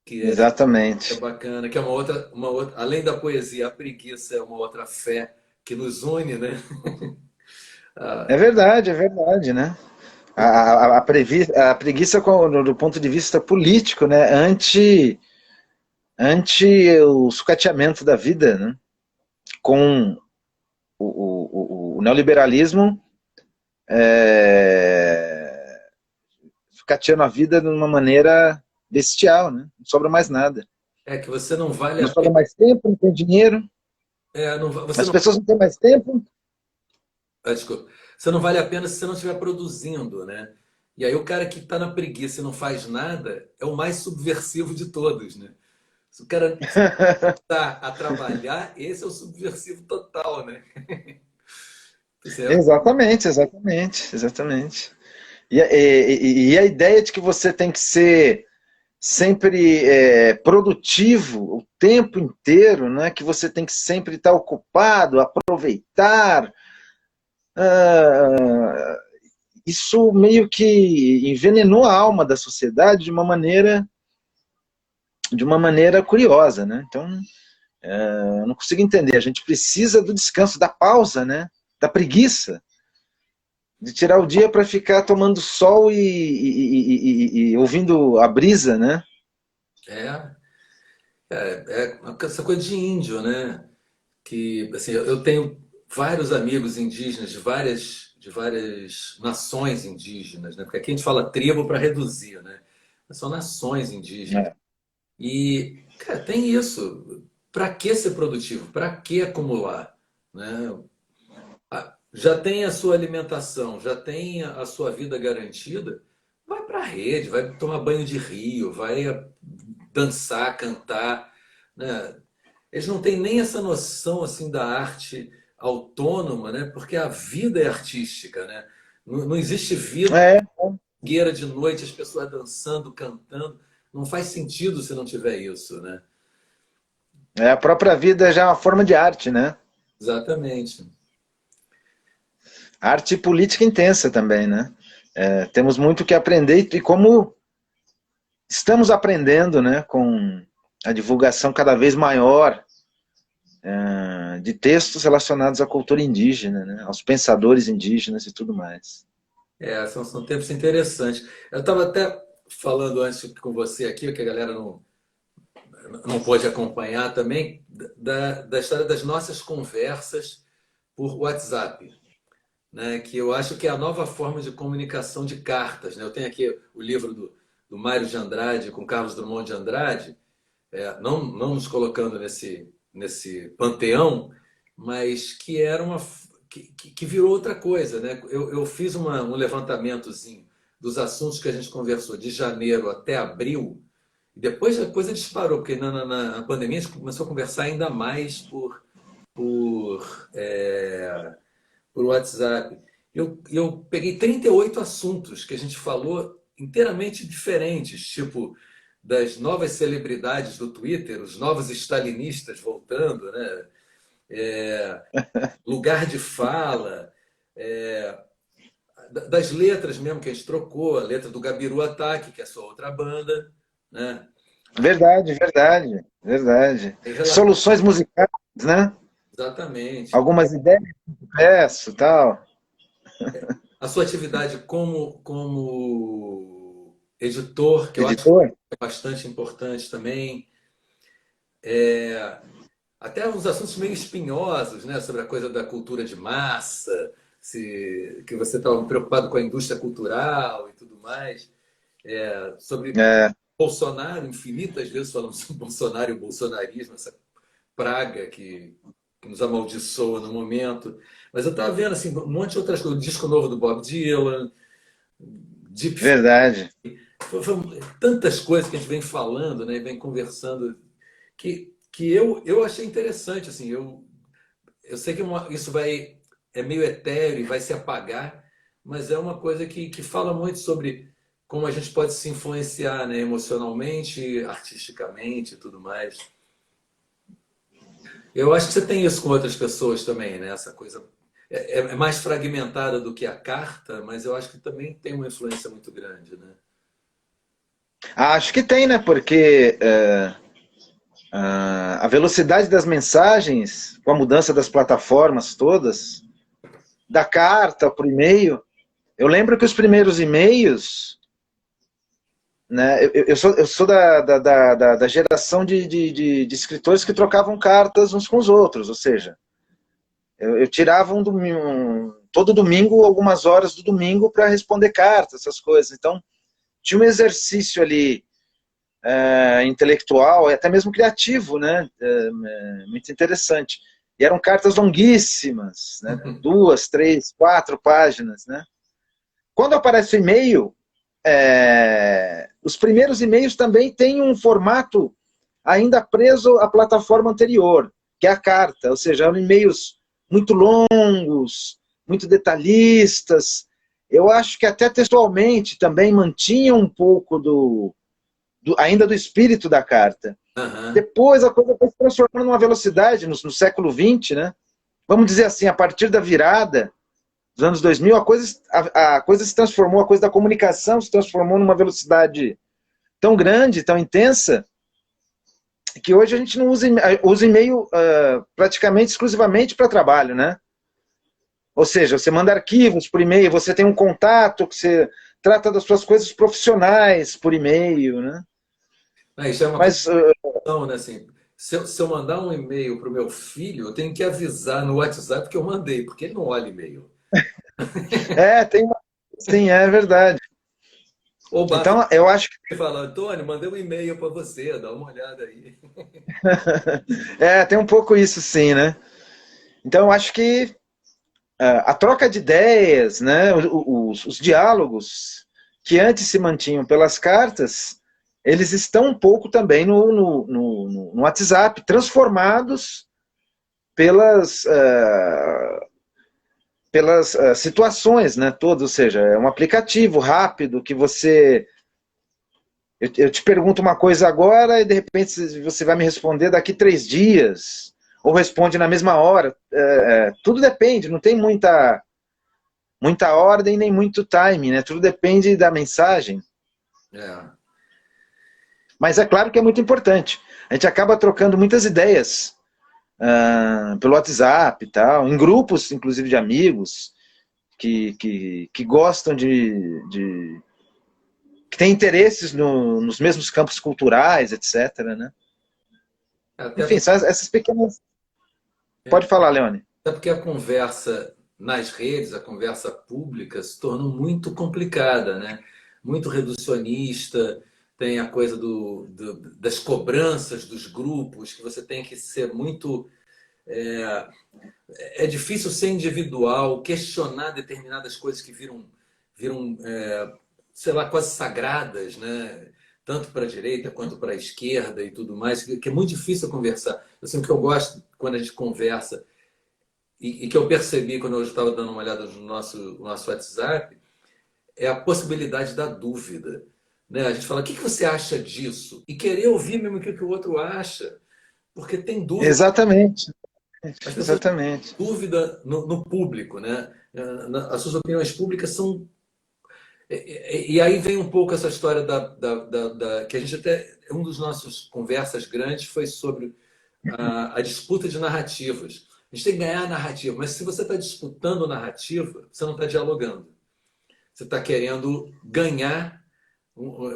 [SPEAKER 1] Que é
[SPEAKER 2] exatamente.
[SPEAKER 1] bacana, que é uma outra, além da poesia, a preguiça é uma outra fé que nos une, né?
[SPEAKER 2] É verdade, né? A preguiça do ponto de vista político, né? Ante o sucateamento da vida, né? Com o neoliberalismo sucateando a vida de uma maneira bestial, né? Não sobra mais nada.
[SPEAKER 1] É que você não vale
[SPEAKER 2] Não
[SPEAKER 1] a
[SPEAKER 2] sobra
[SPEAKER 1] pena.
[SPEAKER 2] mais tempo, não tem dinheiro,
[SPEAKER 1] Você
[SPEAKER 2] as
[SPEAKER 1] não,
[SPEAKER 2] pessoas não têm mais tempo.
[SPEAKER 1] desculpa. Você não vale a pena se você não estiver produzindo, né? E aí o cara que está na preguiça e não faz nada é o mais subversivo de todos, né? Se o cara está a trabalhar, esse é o subversivo total, né? Certo?
[SPEAKER 2] Exatamente, exatamente, exatamente. E a ideia de que você tem que ser sempre produtivo o tempo inteiro, né? Que você tem que sempre estar ocupado, aproveitar. ah, Isso meio que envenenou a alma da sociedade de uma maneira curiosa, né? Então, eu não consigo entender. A gente precisa do descanso, da pausa, né? Da preguiça, de tirar o dia para ficar tomando sol e ouvindo a brisa, né?
[SPEAKER 1] É, essa coisa de índio, né? Que assim, eu tenho vários amigos indígenas de várias nações indígenas, né? Porque aqui a gente fala tribo para reduzir, né? Mas são nações indígenas.
[SPEAKER 2] É,
[SPEAKER 1] E, cara, tem isso. Para que ser produtivo? Para que acumular? Né? já tem a sua alimentação, já tem a sua vida garantida, vai para a rede, vai tomar banho de rio, vai dançar, cantar, né? Eles não têm nem essa noção assim da arte autônoma, né? Porque a vida é artística, né? Não existe vida
[SPEAKER 2] É,
[SPEAKER 1] fogueira de noite, as pessoas dançando, cantando. Não faz sentido se não tiver isso, né?
[SPEAKER 2] a própria vida já é uma forma de arte, né?
[SPEAKER 1] Exatamente.
[SPEAKER 2] Arte política intensa também, né? Temos muito que aprender e como estamos aprendendo, né, com a divulgação cada vez maior de textos relacionados à cultura indígena, né, aos pensadores indígenas e tudo mais.
[SPEAKER 1] São tempos interessantes. Eu estava até falando antes com você aqui, que a galera não pôde acompanhar também, da história das nossas conversas por WhatsApp, né? Que eu acho que é a nova forma de comunicação de cartas. Né? Eu tenho aqui o livro do Mário de Andrade com Carlos Drummond de Andrade, não nos colocando nesse panteão, mas que era que virou outra coisa. Né? Eu fiz um levantamentozinho dos assuntos que a gente conversou de janeiro até abril, e depois a coisa disparou, porque na pandemia a gente começou a conversar ainda mais por, é, por WhatsApp. Eu peguei 38 assuntos que a gente falou inteiramente diferentes, tipo das novas celebridades do Twitter, os novos stalinistas voltando, né? Lugar de fala, é, das letras mesmo que a gente trocou, a letra do Gabiru Ataque, que é a sua outra banda, né?
[SPEAKER 2] Verdade, verdade, verdade.
[SPEAKER 1] Em relação,
[SPEAKER 2] Soluções musicais, né?
[SPEAKER 1] exatamente.
[SPEAKER 2] Algumas ideias de peço, tal.
[SPEAKER 1] A sua atividade como editor, que eu acho que
[SPEAKER 2] Editor?
[SPEAKER 1] é bastante importante também. Até uns assuntos meio espinhosos, né? Sobre a coisa da cultura de massa, que você estava preocupado com a indústria cultural e tudo mais. Sobre
[SPEAKER 2] É,
[SPEAKER 1] Bolsonaro, infinitas vezes falamos sobre Bolsonaro e o bolsonarismo, essa praga que nos amaldiçoa no momento. Mas eu estava vendo assim, um monte de outras coisas. O disco novo do Bob Dylan, Deep,
[SPEAKER 2] verdade.
[SPEAKER 1] tantas coisas que a gente vem falando, né, e vem conversando, que eu achei interessante. Assim, eu sei que isso é meio etéreo e vai se apagar, mas é uma coisa que fala muito sobre como a gente pode se influenciar, né, emocionalmente, artisticamente e tudo mais. Eu acho que você tem isso com outras pessoas também, né? Essa coisa é mais fragmentada do que a carta, mas eu acho que também tem uma influência muito grande, né?
[SPEAKER 2] Acho que tem, né? Porque a velocidade das mensagens, com a mudança das plataformas todas, da carta para o e-mail, eu lembro que os primeiros e-mails, né, eu sou da geração de escritores que trocavam cartas uns com os outros, ou seja, eu tirava todo domingo, algumas horas do domingo para responder cartas, essas coisas. Então, tinha um exercício ali intelectual e até mesmo criativo, né, muito interessante. E eram cartas longuíssimas, né, 2, 3, 4 páginas, né. Quando aparece o e-mail, os primeiros e-mails também têm um formato ainda preso à plataforma anterior, que é a carta, ou seja, eram e-mails muito longos, muito detalhistas. Eu acho que até textualmente também mantinha um pouco ainda do espírito da carta.
[SPEAKER 1] Aham.
[SPEAKER 2] Depois a coisa foi se transformando numa velocidade no século XX, né? Vamos dizer assim, a partir da virada dos anos 2000, a coisa se transformou, a coisa da comunicação se transformou numa velocidade tão grande, tão intensa, que hoje a gente não usa e-mail praticamente exclusivamente para trabalho, né? Ou seja, você manda arquivos por e-mail, você tem um contato, que você trata das suas coisas profissionais por e-mail, né?
[SPEAKER 1] Isso é uma
[SPEAKER 2] Mas,
[SPEAKER 1] questão, né? Assim, se eu mandar um e-mail para o meu filho, eu tenho que avisar no WhatsApp que eu mandei, porque ele não olha e-mail.
[SPEAKER 2] tem uma... Sim, é verdade.
[SPEAKER 1] Ou basta
[SPEAKER 2] Então, eu acho que
[SPEAKER 1] falar, Antônio, mandei um e-mail para você, dá uma olhada aí.
[SPEAKER 2] tem um pouco isso, sim, né? Então, eu acho que a troca de ideias, né, os diálogos que antes se mantinham pelas cartas, eles estão um pouco também no WhatsApp, transformados pelas, pelas situações, né, todas, ou seja, é um aplicativo rápido que você... Eu te pergunto uma coisa agora e de repente você vai me responder daqui 3 dias, ou responde na mesma hora. Tudo depende, não tem muita ordem nem muito time, né? Tudo depende da mensagem.
[SPEAKER 1] É.
[SPEAKER 2] Mas é claro que é muito importante. A gente acaba trocando muitas ideias pelo WhatsApp e tal, em grupos, inclusive, de amigos que gostam que têm interesses nos mesmos campos culturais, etc., né?
[SPEAKER 1] Até,
[SPEAKER 2] Enfim, são essas pequenas... Pode falar, Leone.
[SPEAKER 1] até porque a conversa nas redes, a conversa pública, se tornou muito complicada, né? Muito reducionista, tem a coisa das cobranças dos grupos, que você tem que ser muito. É, é difícil ser individual, questionar determinadas coisas que viram sei lá, quase sagradas, né? Tanto para a direita quanto para a esquerda e tudo mais, que é muito difícil conversar. Assim, o que eu gosto quando a gente conversa e que eu percebi quando eu estava dando uma olhada no nosso WhatsApp, é a possibilidade da dúvida. Né? A gente fala, o que você acha disso? E querer ouvir mesmo o que o outro acha, porque tem dúvida.
[SPEAKER 2] Exatamente,
[SPEAKER 1] As pessoas
[SPEAKER 2] exatamente.
[SPEAKER 1] têm dúvida no público, né? As suas opiniões públicas são. E aí vem um pouco essa história que a gente até. Um dos nossos conversas grandes foi sobre a disputa de narrativas. A gente tem que ganhar a narrativa, mas se você está disputando narrativa, você não está dialogando. Você está querendo ganhar,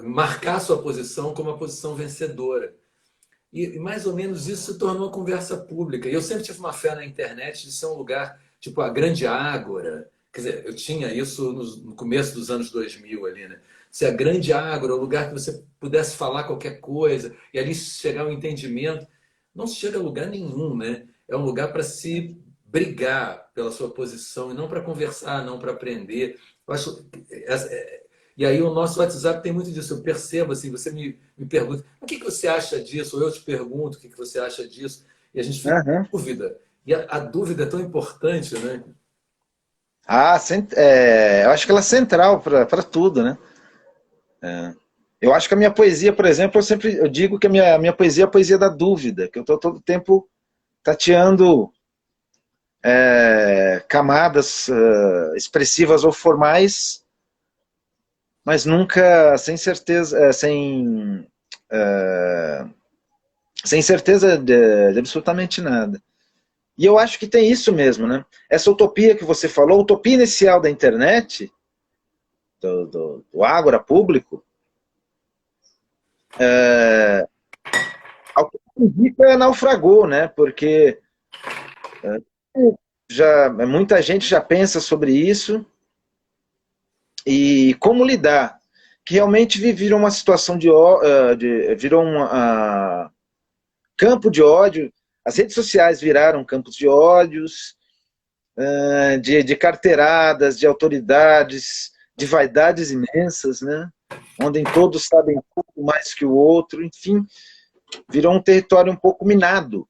[SPEAKER 1] marcar sua posição como a posição vencedora. E mais ou menos isso se tornou uma conversa pública. E eu sempre tive uma fé na internet de ser um lugar, tipo a grande ágora. Quer dizer, eu tinha isso no começo dos anos 2000 ali, né? Ser a grande ágora, o lugar que você pudesse falar qualquer coisa e ali chegar ao entendimento. Não se chega a lugar nenhum, né? É um lugar para se brigar pela sua posição e não para conversar, não para aprender. Eu acho, e aí o nosso WhatsApp tem muito disso. Eu percebo assim, você me pergunta, o que você acha disso? Ou eu te pergunto o que você acha disso, e a gente fica
[SPEAKER 2] Uhum.
[SPEAKER 1] em dúvida. E a dúvida é tão importante, né?
[SPEAKER 2] Eu acho que ela é central para tudo, né? Eu acho que a minha poesia, por exemplo, eu digo que a minha poesia é a poesia da dúvida, que eu estou todo tempo tateando camadas expressivas ou formais, mas nunca sem certeza, sem certeza de absolutamente nada. E eu acho que tem isso mesmo, né? Essa utopia que você falou, a utopia inicial da internet, do Ágora público, ao que indica naufragou, né? Porque muita gente já pensa sobre isso e como lidar. Que realmente virou uma situação virou um campo de ódio. As redes sociais viraram campos de ódios, de carteiradas, de autoridades, de vaidades imensas, né? Onde todos sabem um pouco mais que o outro, enfim, virou um território um pouco minado.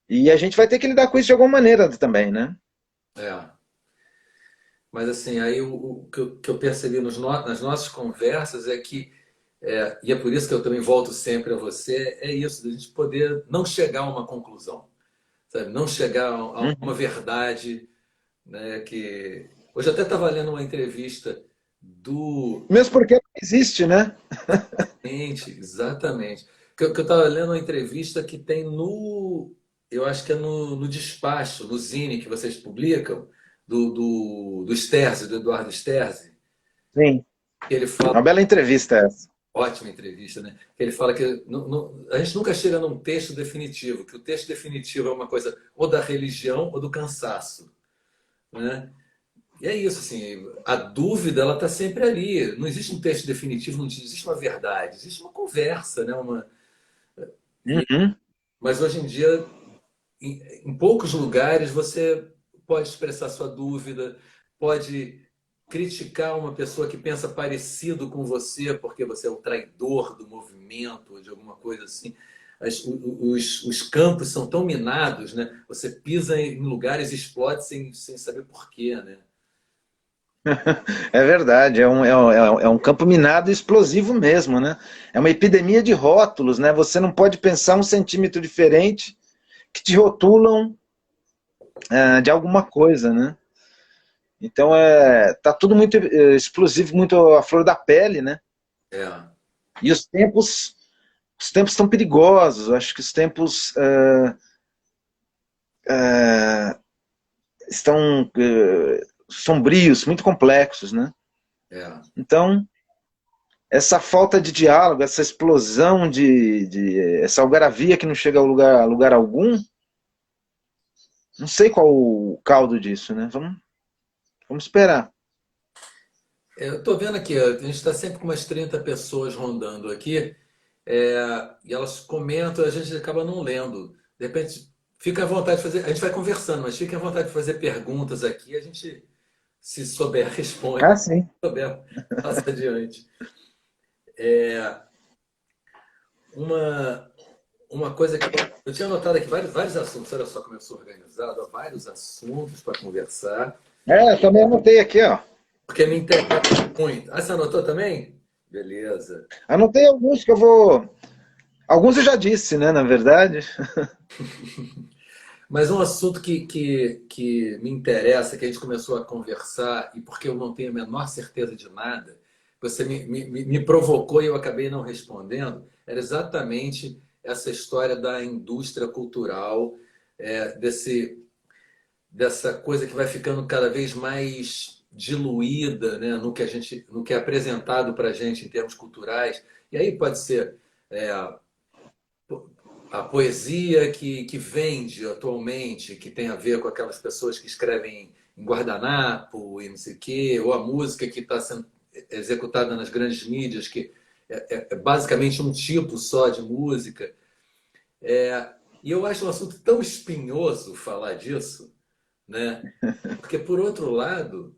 [SPEAKER 2] E a gente vai ter que lidar com isso de alguma maneira também, né?
[SPEAKER 1] É. Mas assim, aí o que eu percebi nas nossas conversas é que, e é por isso que eu também volto sempre a você, é isso, da gente poder não chegar a uma conclusão, sabe? Não chegar a uma
[SPEAKER 2] Uhum.
[SPEAKER 1] verdade, né? Que hoje eu até estava lendo uma entrevista do
[SPEAKER 2] Mesmo porque não existe, né?
[SPEAKER 1] exatamente. Que eu estava lendo uma entrevista que tem eu acho que é no Despacho, no Zine que vocês publicam, do Sterzi, do Eduardo Sterzi,
[SPEAKER 2] Sim.
[SPEAKER 1] que ele fala,
[SPEAKER 2] Uma bela entrevista essa.
[SPEAKER 1] ótima entrevista, né? Que ele fala que a gente nunca chega num texto definitivo, que o texto definitivo é uma coisa ou da religião ou do cansaço, né? E é isso, assim, a dúvida ela está sempre ali. Não existe um texto definitivo, não existe uma verdade, existe uma conversa, né?
[SPEAKER 2] Uhum.
[SPEAKER 1] Mas hoje em dia, em poucos lugares, você pode expressar sua dúvida, pode criticar uma pessoa que pensa parecido com você, porque você é o traidor do movimento, ou de alguma coisa assim. Os campos são tão minados, né? Você pisa em lugares e explode sem saber por quê, né?
[SPEAKER 2] É verdade, é um campo minado e explosivo mesmo, né? É uma epidemia de rótulos, né? Você não pode pensar um centímetro diferente que te rotulam de alguma coisa, né? Então tá tudo muito explosivo, muito à flor da pele, né?
[SPEAKER 1] É,
[SPEAKER 2] E os tempos estão perigosos. Eu acho que os tempos estão sombrios, muito complexos, né?
[SPEAKER 1] é.
[SPEAKER 2] Então, essa falta de diálogo, essa explosão essa algaravia que não chega a lugar algum, não sei qual o caldo disso, né? Vamos esperar.
[SPEAKER 1] Eu estou vendo aqui, a gente está sempre com umas 30 pessoas rondando aqui, e elas comentam, a gente acaba não lendo. De repente, fica à vontade de fazer, a gente vai conversando, mas fica à vontade de fazer perguntas aqui, a gente, se souber, responde,
[SPEAKER 2] Ah,
[SPEAKER 1] se
[SPEAKER 2] sim.
[SPEAKER 1] não souber, passa adiante. Uma, uma coisa que eu tinha anotado aqui, vários assuntos, olha só como eu sou organizado, ó, vários assuntos para conversar,
[SPEAKER 2] Também anotei aqui, ó.
[SPEAKER 1] porque me interessa muito. Ah, você anotou também? Beleza.
[SPEAKER 2] Anotei alguns que eu vou. Alguns eu já disse, né? Na verdade.
[SPEAKER 1] Mas um assunto que me interessa, que a gente começou a conversar, e porque eu não tenho a menor certeza de nada, você me provocou e eu acabei não respondendo, era exatamente essa história da indústria cultural, dessa coisa que vai ficando cada vez mais diluída, né, no que é apresentado para a gente em termos culturais. E aí pode ser é, a poesia que vende atualmente, que tem a ver com aquelas pessoas que escrevem em guardanapo e não sei o quê, ou a música que está sendo executada nas grandes mídias, que é basicamente um tipo só de música. E eu acho um assunto tão espinhoso falar disso, né? Porque, por outro lado,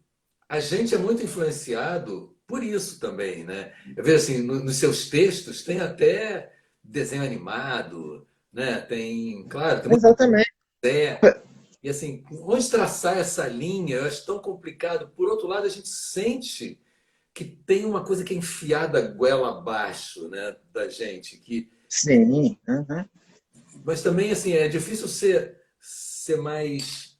[SPEAKER 1] a gente é muito influenciado por isso também, né? Eu vejo assim, nos seus textos tem até desenho animado, né? Tem, claro, tem muita
[SPEAKER 2] Exatamente.
[SPEAKER 1] fé. E assim, onde traçar essa linha, eu acho tão complicado. Por outro lado, a gente sente que tem uma coisa que é enfiada goela abaixo, né, da gente,
[SPEAKER 2] Sim. Uhum.
[SPEAKER 1] mas também assim é difícil ser mais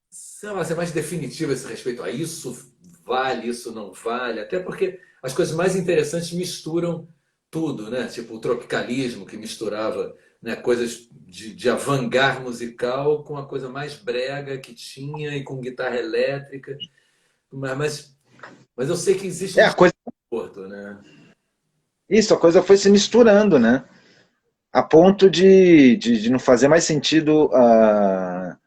[SPEAKER 1] sei lá, ser mais definitivo a esse respeito. Isso vale, isso não vale. Até porque as coisas mais interessantes misturam tudo, né? Tipo o tropicalismo, que misturava, né, coisas de avant-garde musical com a coisa mais brega que tinha e com guitarra elétrica. Mas, mas, mas eu sei que existe um
[SPEAKER 2] A coisa,
[SPEAKER 1] desconforto, né?
[SPEAKER 2] a coisa foi se misturando, né? A ponto de não fazer mais sentido a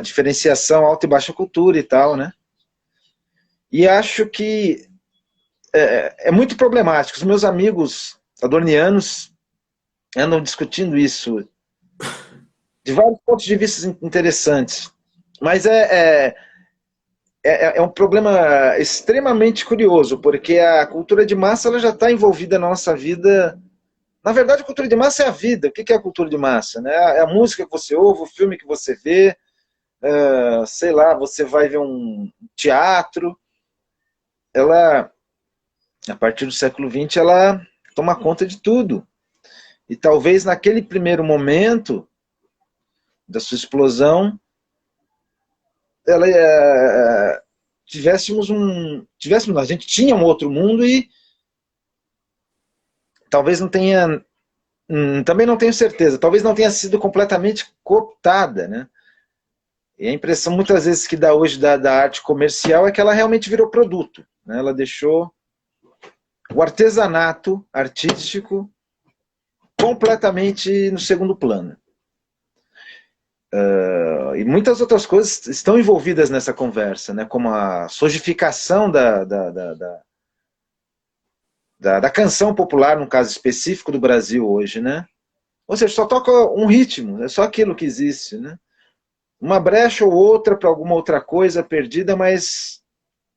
[SPEAKER 2] diferenciação alta e baixa cultura e tal, né? E acho que é muito problemático. Os meus amigos adornianos andam discutindo isso de vários pontos de vista interessantes. Mas é um problema extremamente curioso, porque a cultura de massa ela já está envolvida na nossa vida. Na verdade, a cultura de massa é a vida. O que é a cultura de massa? Né? É a música que você ouve, o filme que você vê, sei lá, você vai ver um teatro. Ela, a partir do século XX, ela toma conta de tudo. E talvez naquele primeiro momento da sua explosão, ela a gente tinha um outro mundo e talvez não tenha, também não tenho certeza, talvez não tenha sido completamente cooptada, né? E a impressão muitas vezes que dá hoje da arte comercial é que ela realmente virou produto, né? Ela deixou o artesanato artístico completamente no segundo plano. E muitas outras coisas estão envolvidas nessa conversa, né? Como a sojificação da canção popular, no caso específico do Brasil hoje, né? Ou seja, só toca um ritmo, é só aquilo que existe, né? uma brecha ou outra para alguma outra coisa perdida, mas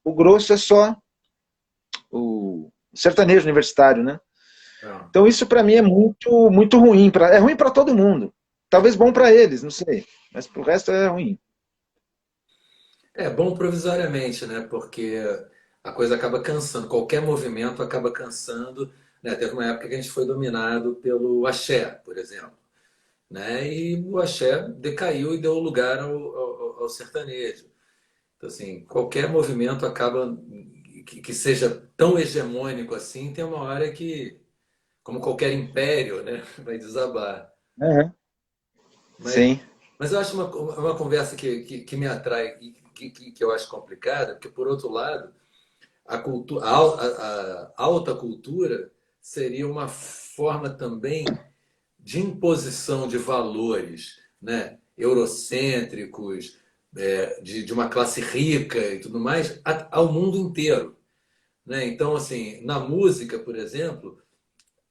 [SPEAKER 2] o grosso é só o sertanejo universitário, né?
[SPEAKER 1] Não.
[SPEAKER 2] Então isso para mim é muito, muito ruim. É ruim para todo mundo. Talvez bom para eles, não sei. Mas para o resto é ruim.
[SPEAKER 1] É bom provisoriamente, né? Porque a coisa acaba cansando, qualquer movimento acaba cansando, né? Teve uma época que a gente foi dominado pelo axé, por exemplo, né? E o axé decaiu e deu lugar ao sertanejo. Então, assim, qualquer movimento acaba que seja tão hegemônico assim, tem uma hora que, como qualquer império, né, vai desabar.
[SPEAKER 2] Uhum.
[SPEAKER 1] Mas,
[SPEAKER 2] Sim.
[SPEAKER 1] mas eu acho uma conversa que me atrai e que eu acho complicada, porque, por outro lado, a alta cultura seria uma forma também de imposição de valores, né, eurocêntricos, de uma classe rica e tudo mais, ao mundo inteiro. Né? Então, assim, na música, por exemplo,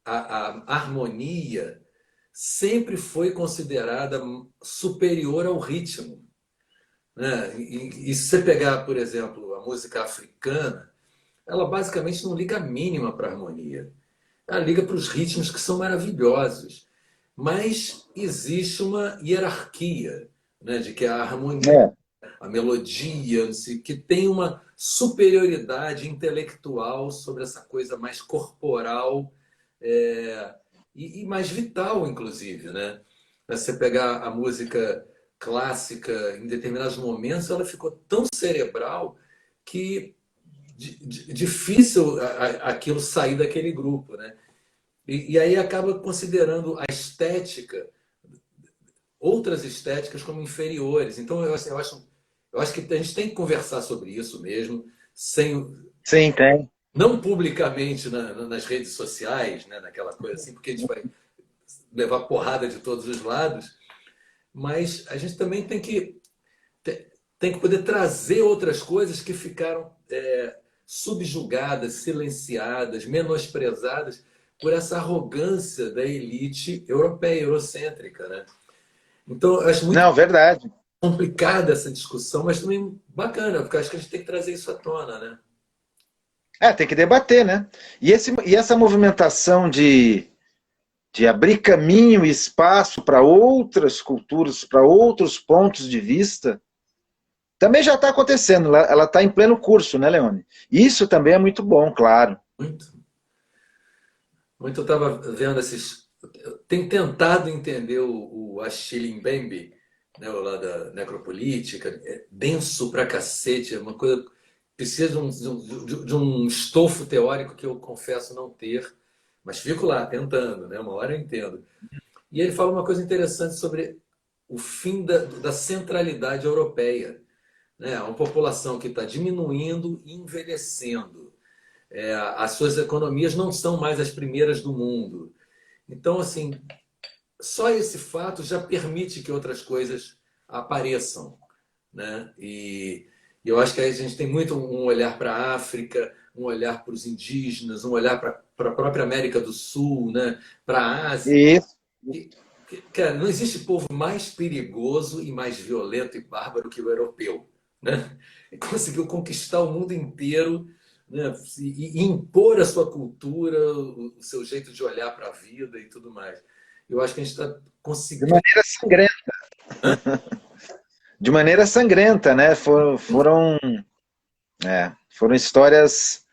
[SPEAKER 1] a harmonia sempre foi considerada superior ao ritmo. Né? E se você pegar, por exemplo, a música africana, ela basicamente não liga a mínima para a harmonia. Ela liga para os ritmos que são maravilhosos. Mas existe uma hierarquia, né, de que a harmonia,
[SPEAKER 2] É.
[SPEAKER 1] a melodia, não sei, que tem uma superioridade intelectual sobre essa coisa mais corporal, é, e mais vital, inclusive, né? Você pegar a música clássica em determinados momentos, ela ficou tão cerebral que difícil aquilo sair daquele grupo, né? E aí acaba considerando a estética, outras estéticas como inferiores. Então eu acho que a gente tem que conversar sobre isso mesmo, sem,
[SPEAKER 2] Sim, tem.
[SPEAKER 1] não publicamente nas redes sociais, né, naquela coisa assim, porque a gente vai levar porrada de todos os lados, mas a gente também tem que poder trazer outras coisas que ficaram subjugadas, silenciadas, menosprezadas por essa arrogância da elite europeia, eurocêntrica, né? Então, eu acho muito
[SPEAKER 2] Não, verdade.
[SPEAKER 1] complicada essa discussão, mas também bacana, porque eu acho que a gente tem que trazer isso à tona, né?
[SPEAKER 2] É, tem que debater, né? E essa movimentação de abrir caminho e espaço para outras culturas, para outros pontos de vista, também já está acontecendo. Ela está em pleno curso, né, Leone? Isso também é muito bom, claro.
[SPEAKER 1] Muito. Muito eu estava vendo esses. Tem tentado entender o Achille Mbembe, né, o lá da necropolítica, é denso pra cacete, é uma coisa. Precisa de um estofo teórico que eu confesso não ter, mas fico lá tentando, né? Uma hora eu entendo. E ele fala uma coisa interessante sobre o fim da centralidade europeia, né? Uma população que está diminuindo e envelhecendo. As suas economias não são mais as primeiras do mundo. Então, assim, só esse fato já permite que outras coisas apareçam, né? E eu acho que aí a gente tem muito um olhar para a África, um olhar para os indígenas, um olhar para a própria América do Sul, né? Para a Ásia.
[SPEAKER 2] Isso.
[SPEAKER 1] Cara, não existe povo mais perigoso e mais violento e bárbaro que o europeu, né? E conseguiu conquistar o mundo inteiro, né? E impor a sua cultura, o seu jeito de olhar para a vida e tudo mais. Eu acho que a gente está
[SPEAKER 2] De
[SPEAKER 1] conseguindo.
[SPEAKER 2] maneira sangrenta. De maneira sangrenta, né? Foram histórias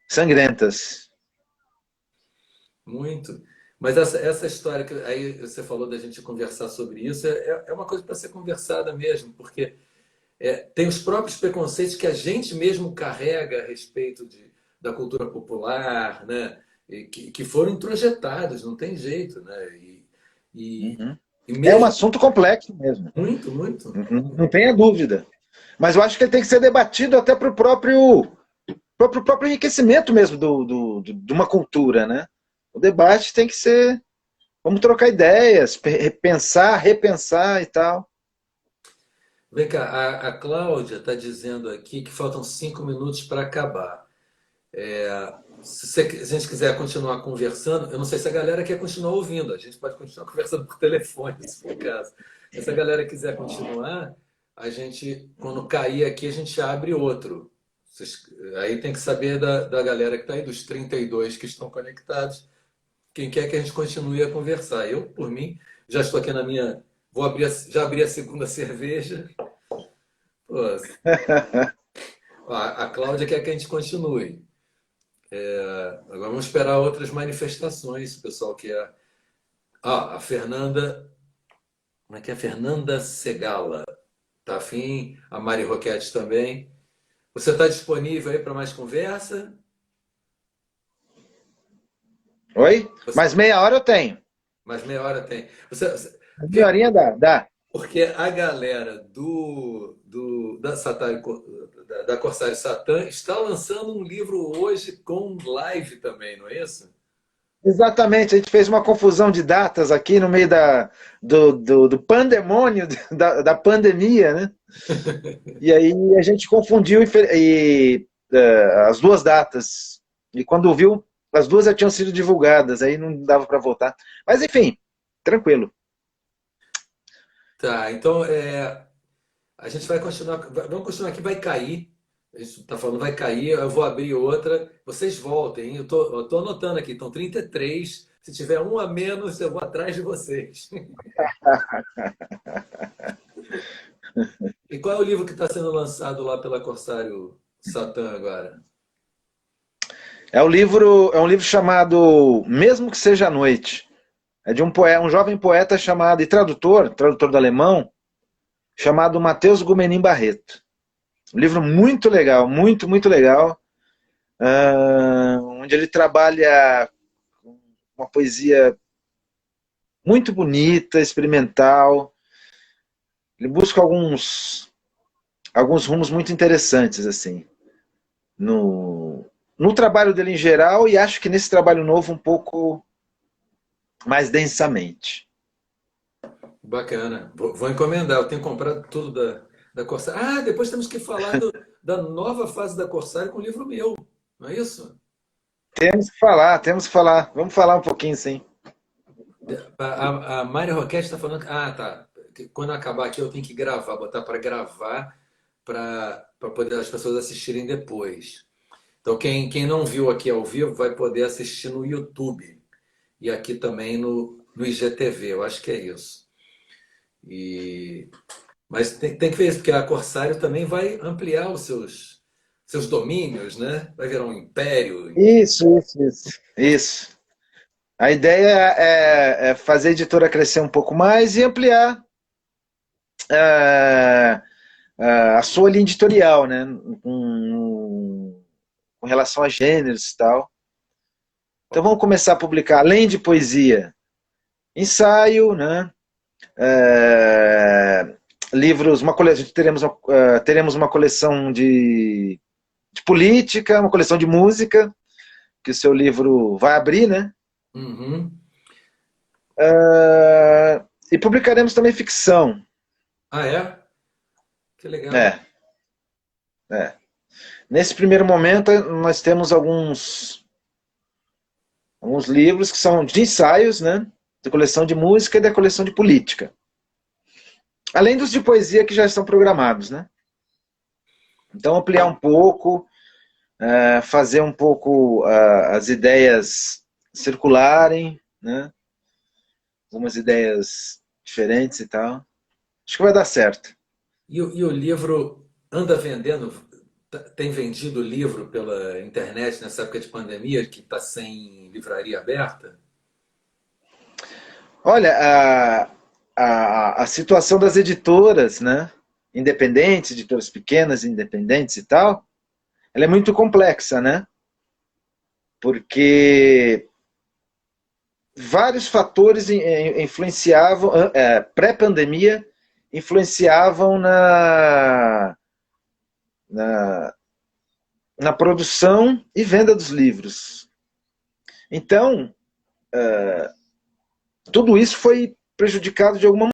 [SPEAKER 2] sangrentas.
[SPEAKER 1] Muito. Mas essa história que aí você falou da gente conversar sobre isso é uma coisa para ser conversada mesmo, porque tem os próprios preconceitos que a gente mesmo carrega a respeito da cultura popular, né? E que foram introjetados, não tem jeito, né? E,
[SPEAKER 2] Uhum.
[SPEAKER 1] e
[SPEAKER 2] É um
[SPEAKER 1] mesmo
[SPEAKER 2] assunto complexo mesmo.
[SPEAKER 1] muito, muito.
[SPEAKER 2] Não tenha dúvida. Mas eu acho que ele tem que ser debatido até para o próprio enriquecimento mesmo de uma cultura, né? O debate tem que ser, vamos trocar ideias, pensar, repensar e tal.
[SPEAKER 1] Vem cá, a Cláudia está dizendo aqui que faltam 5 minutos para acabar. Se a gente quiser continuar conversando, eu não sei se a galera quer continuar ouvindo, a gente pode continuar conversando por telefone, se for o caso. Se a galera quiser continuar, a gente, quando cair aqui, a gente abre outro. Aí tem que saber da galera que está aí, dos 32 que estão conectados, quem quer que a gente continue a conversar. Eu, por mim, já estou aqui na minha. Já abri a segunda cerveja. Pô, a Cláudia quer que a gente continue. Agora vamos esperar outras manifestações, o pessoal quer. A Fernanda. Como é que é? Fernanda Segala. Tá afim? A Mari Roquete também. Você está disponível aí para mais conversa?
[SPEAKER 2] Oi?
[SPEAKER 1] Você-
[SPEAKER 2] Mais meia hora eu tenho.
[SPEAKER 1] Mais meia hora tem.
[SPEAKER 2] Meia horinha dá, dá.
[SPEAKER 1] Porque a galera da da Corsário Satã está lançando um livro hoje com live também, não é isso?
[SPEAKER 2] Exatamente, a gente fez uma confusão de datas aqui no meio do pandemônio, da pandemia, né? E aí a gente confundiu as duas datas. E quando viu, as duas já tinham sido divulgadas, aí não dava para voltar. Mas enfim, tranquilo.
[SPEAKER 1] Tá, então a gente vai continuar. Vamos continuar aqui, vai cair. A gente está falando, vai cair, eu vou abrir outra. Vocês voltem, hein? Eu tô anotando aqui, estão 33. Se tiver um a menos, eu vou atrás de vocês. E qual é o livro que está sendo lançado lá pela Corsário Satã agora?
[SPEAKER 2] É um livro chamado Mesmo que Seja à Noite. É de um jovem poeta chamado, e tradutor do alemão, chamado Matheus Gumenim Barreto. Um livro muito legal, muito, muito legal, onde ele trabalha uma poesia muito bonita, experimental. Ele busca alguns rumos muito interessantes, assim, no trabalho dele em geral, e acho que nesse trabalho novo um pouco mais densamente.
[SPEAKER 1] Bacana. Vou encomendar. Eu tenho comprado tudo da Corsário. Ah, depois temos que falar da nova fase da Corsário com o livro meu. Não é isso?
[SPEAKER 2] Temos que falar. Vamos falar um pouquinho, sim.
[SPEAKER 1] A Mari Roquette está falando. Ah, tá. Que quando acabar aqui eu tenho que gravar, botar para gravar para poder as pessoas assistirem depois. Então, quem não viu aqui ao vivo vai poder assistir no YouTube e aqui também no IGTV. Eu acho que é isso. E Mas tem que ver isso, porque a Corsário também vai ampliar os seus domínios, né? Vai virar um império.
[SPEAKER 2] Isso. A ideia é fazer a editora crescer um pouco mais e ampliar é, a sua linha editorial, né? Com relação a gêneros e tal. Então vamos começar a publicar, além de poesia, ensaio, né? É, livros, teremos uma coleção de política, uma coleção de música, que o seu livro vai abrir, né?
[SPEAKER 1] Uhum.
[SPEAKER 2] E publicaremos também ficção.
[SPEAKER 1] Ah, é? Que legal.
[SPEAKER 2] É, é. Nesse primeiro momento, nós temos alguns livros que são de ensaios, né? Da coleção de música e da coleção de política. Além dos de poesia que já estão programados, né? Então, ampliar um pouco, fazer um pouco as ideias circularem, né? Algumas ideias diferentes e tal. Acho que vai dar certo.
[SPEAKER 1] E o livro anda vendendo? Tem vendido livro pela internet nessa época de pandemia, que está sem livraria aberta?
[SPEAKER 2] Olha, a situação das editoras, né? Independentes, editoras pequenas, independentes e tal, ela é muito complexa, né? Porque vários fatores influenciavam, pré-pandemia, influenciavam na, na produção e venda dos livros. Então, tudo isso foi prejudicado de alguma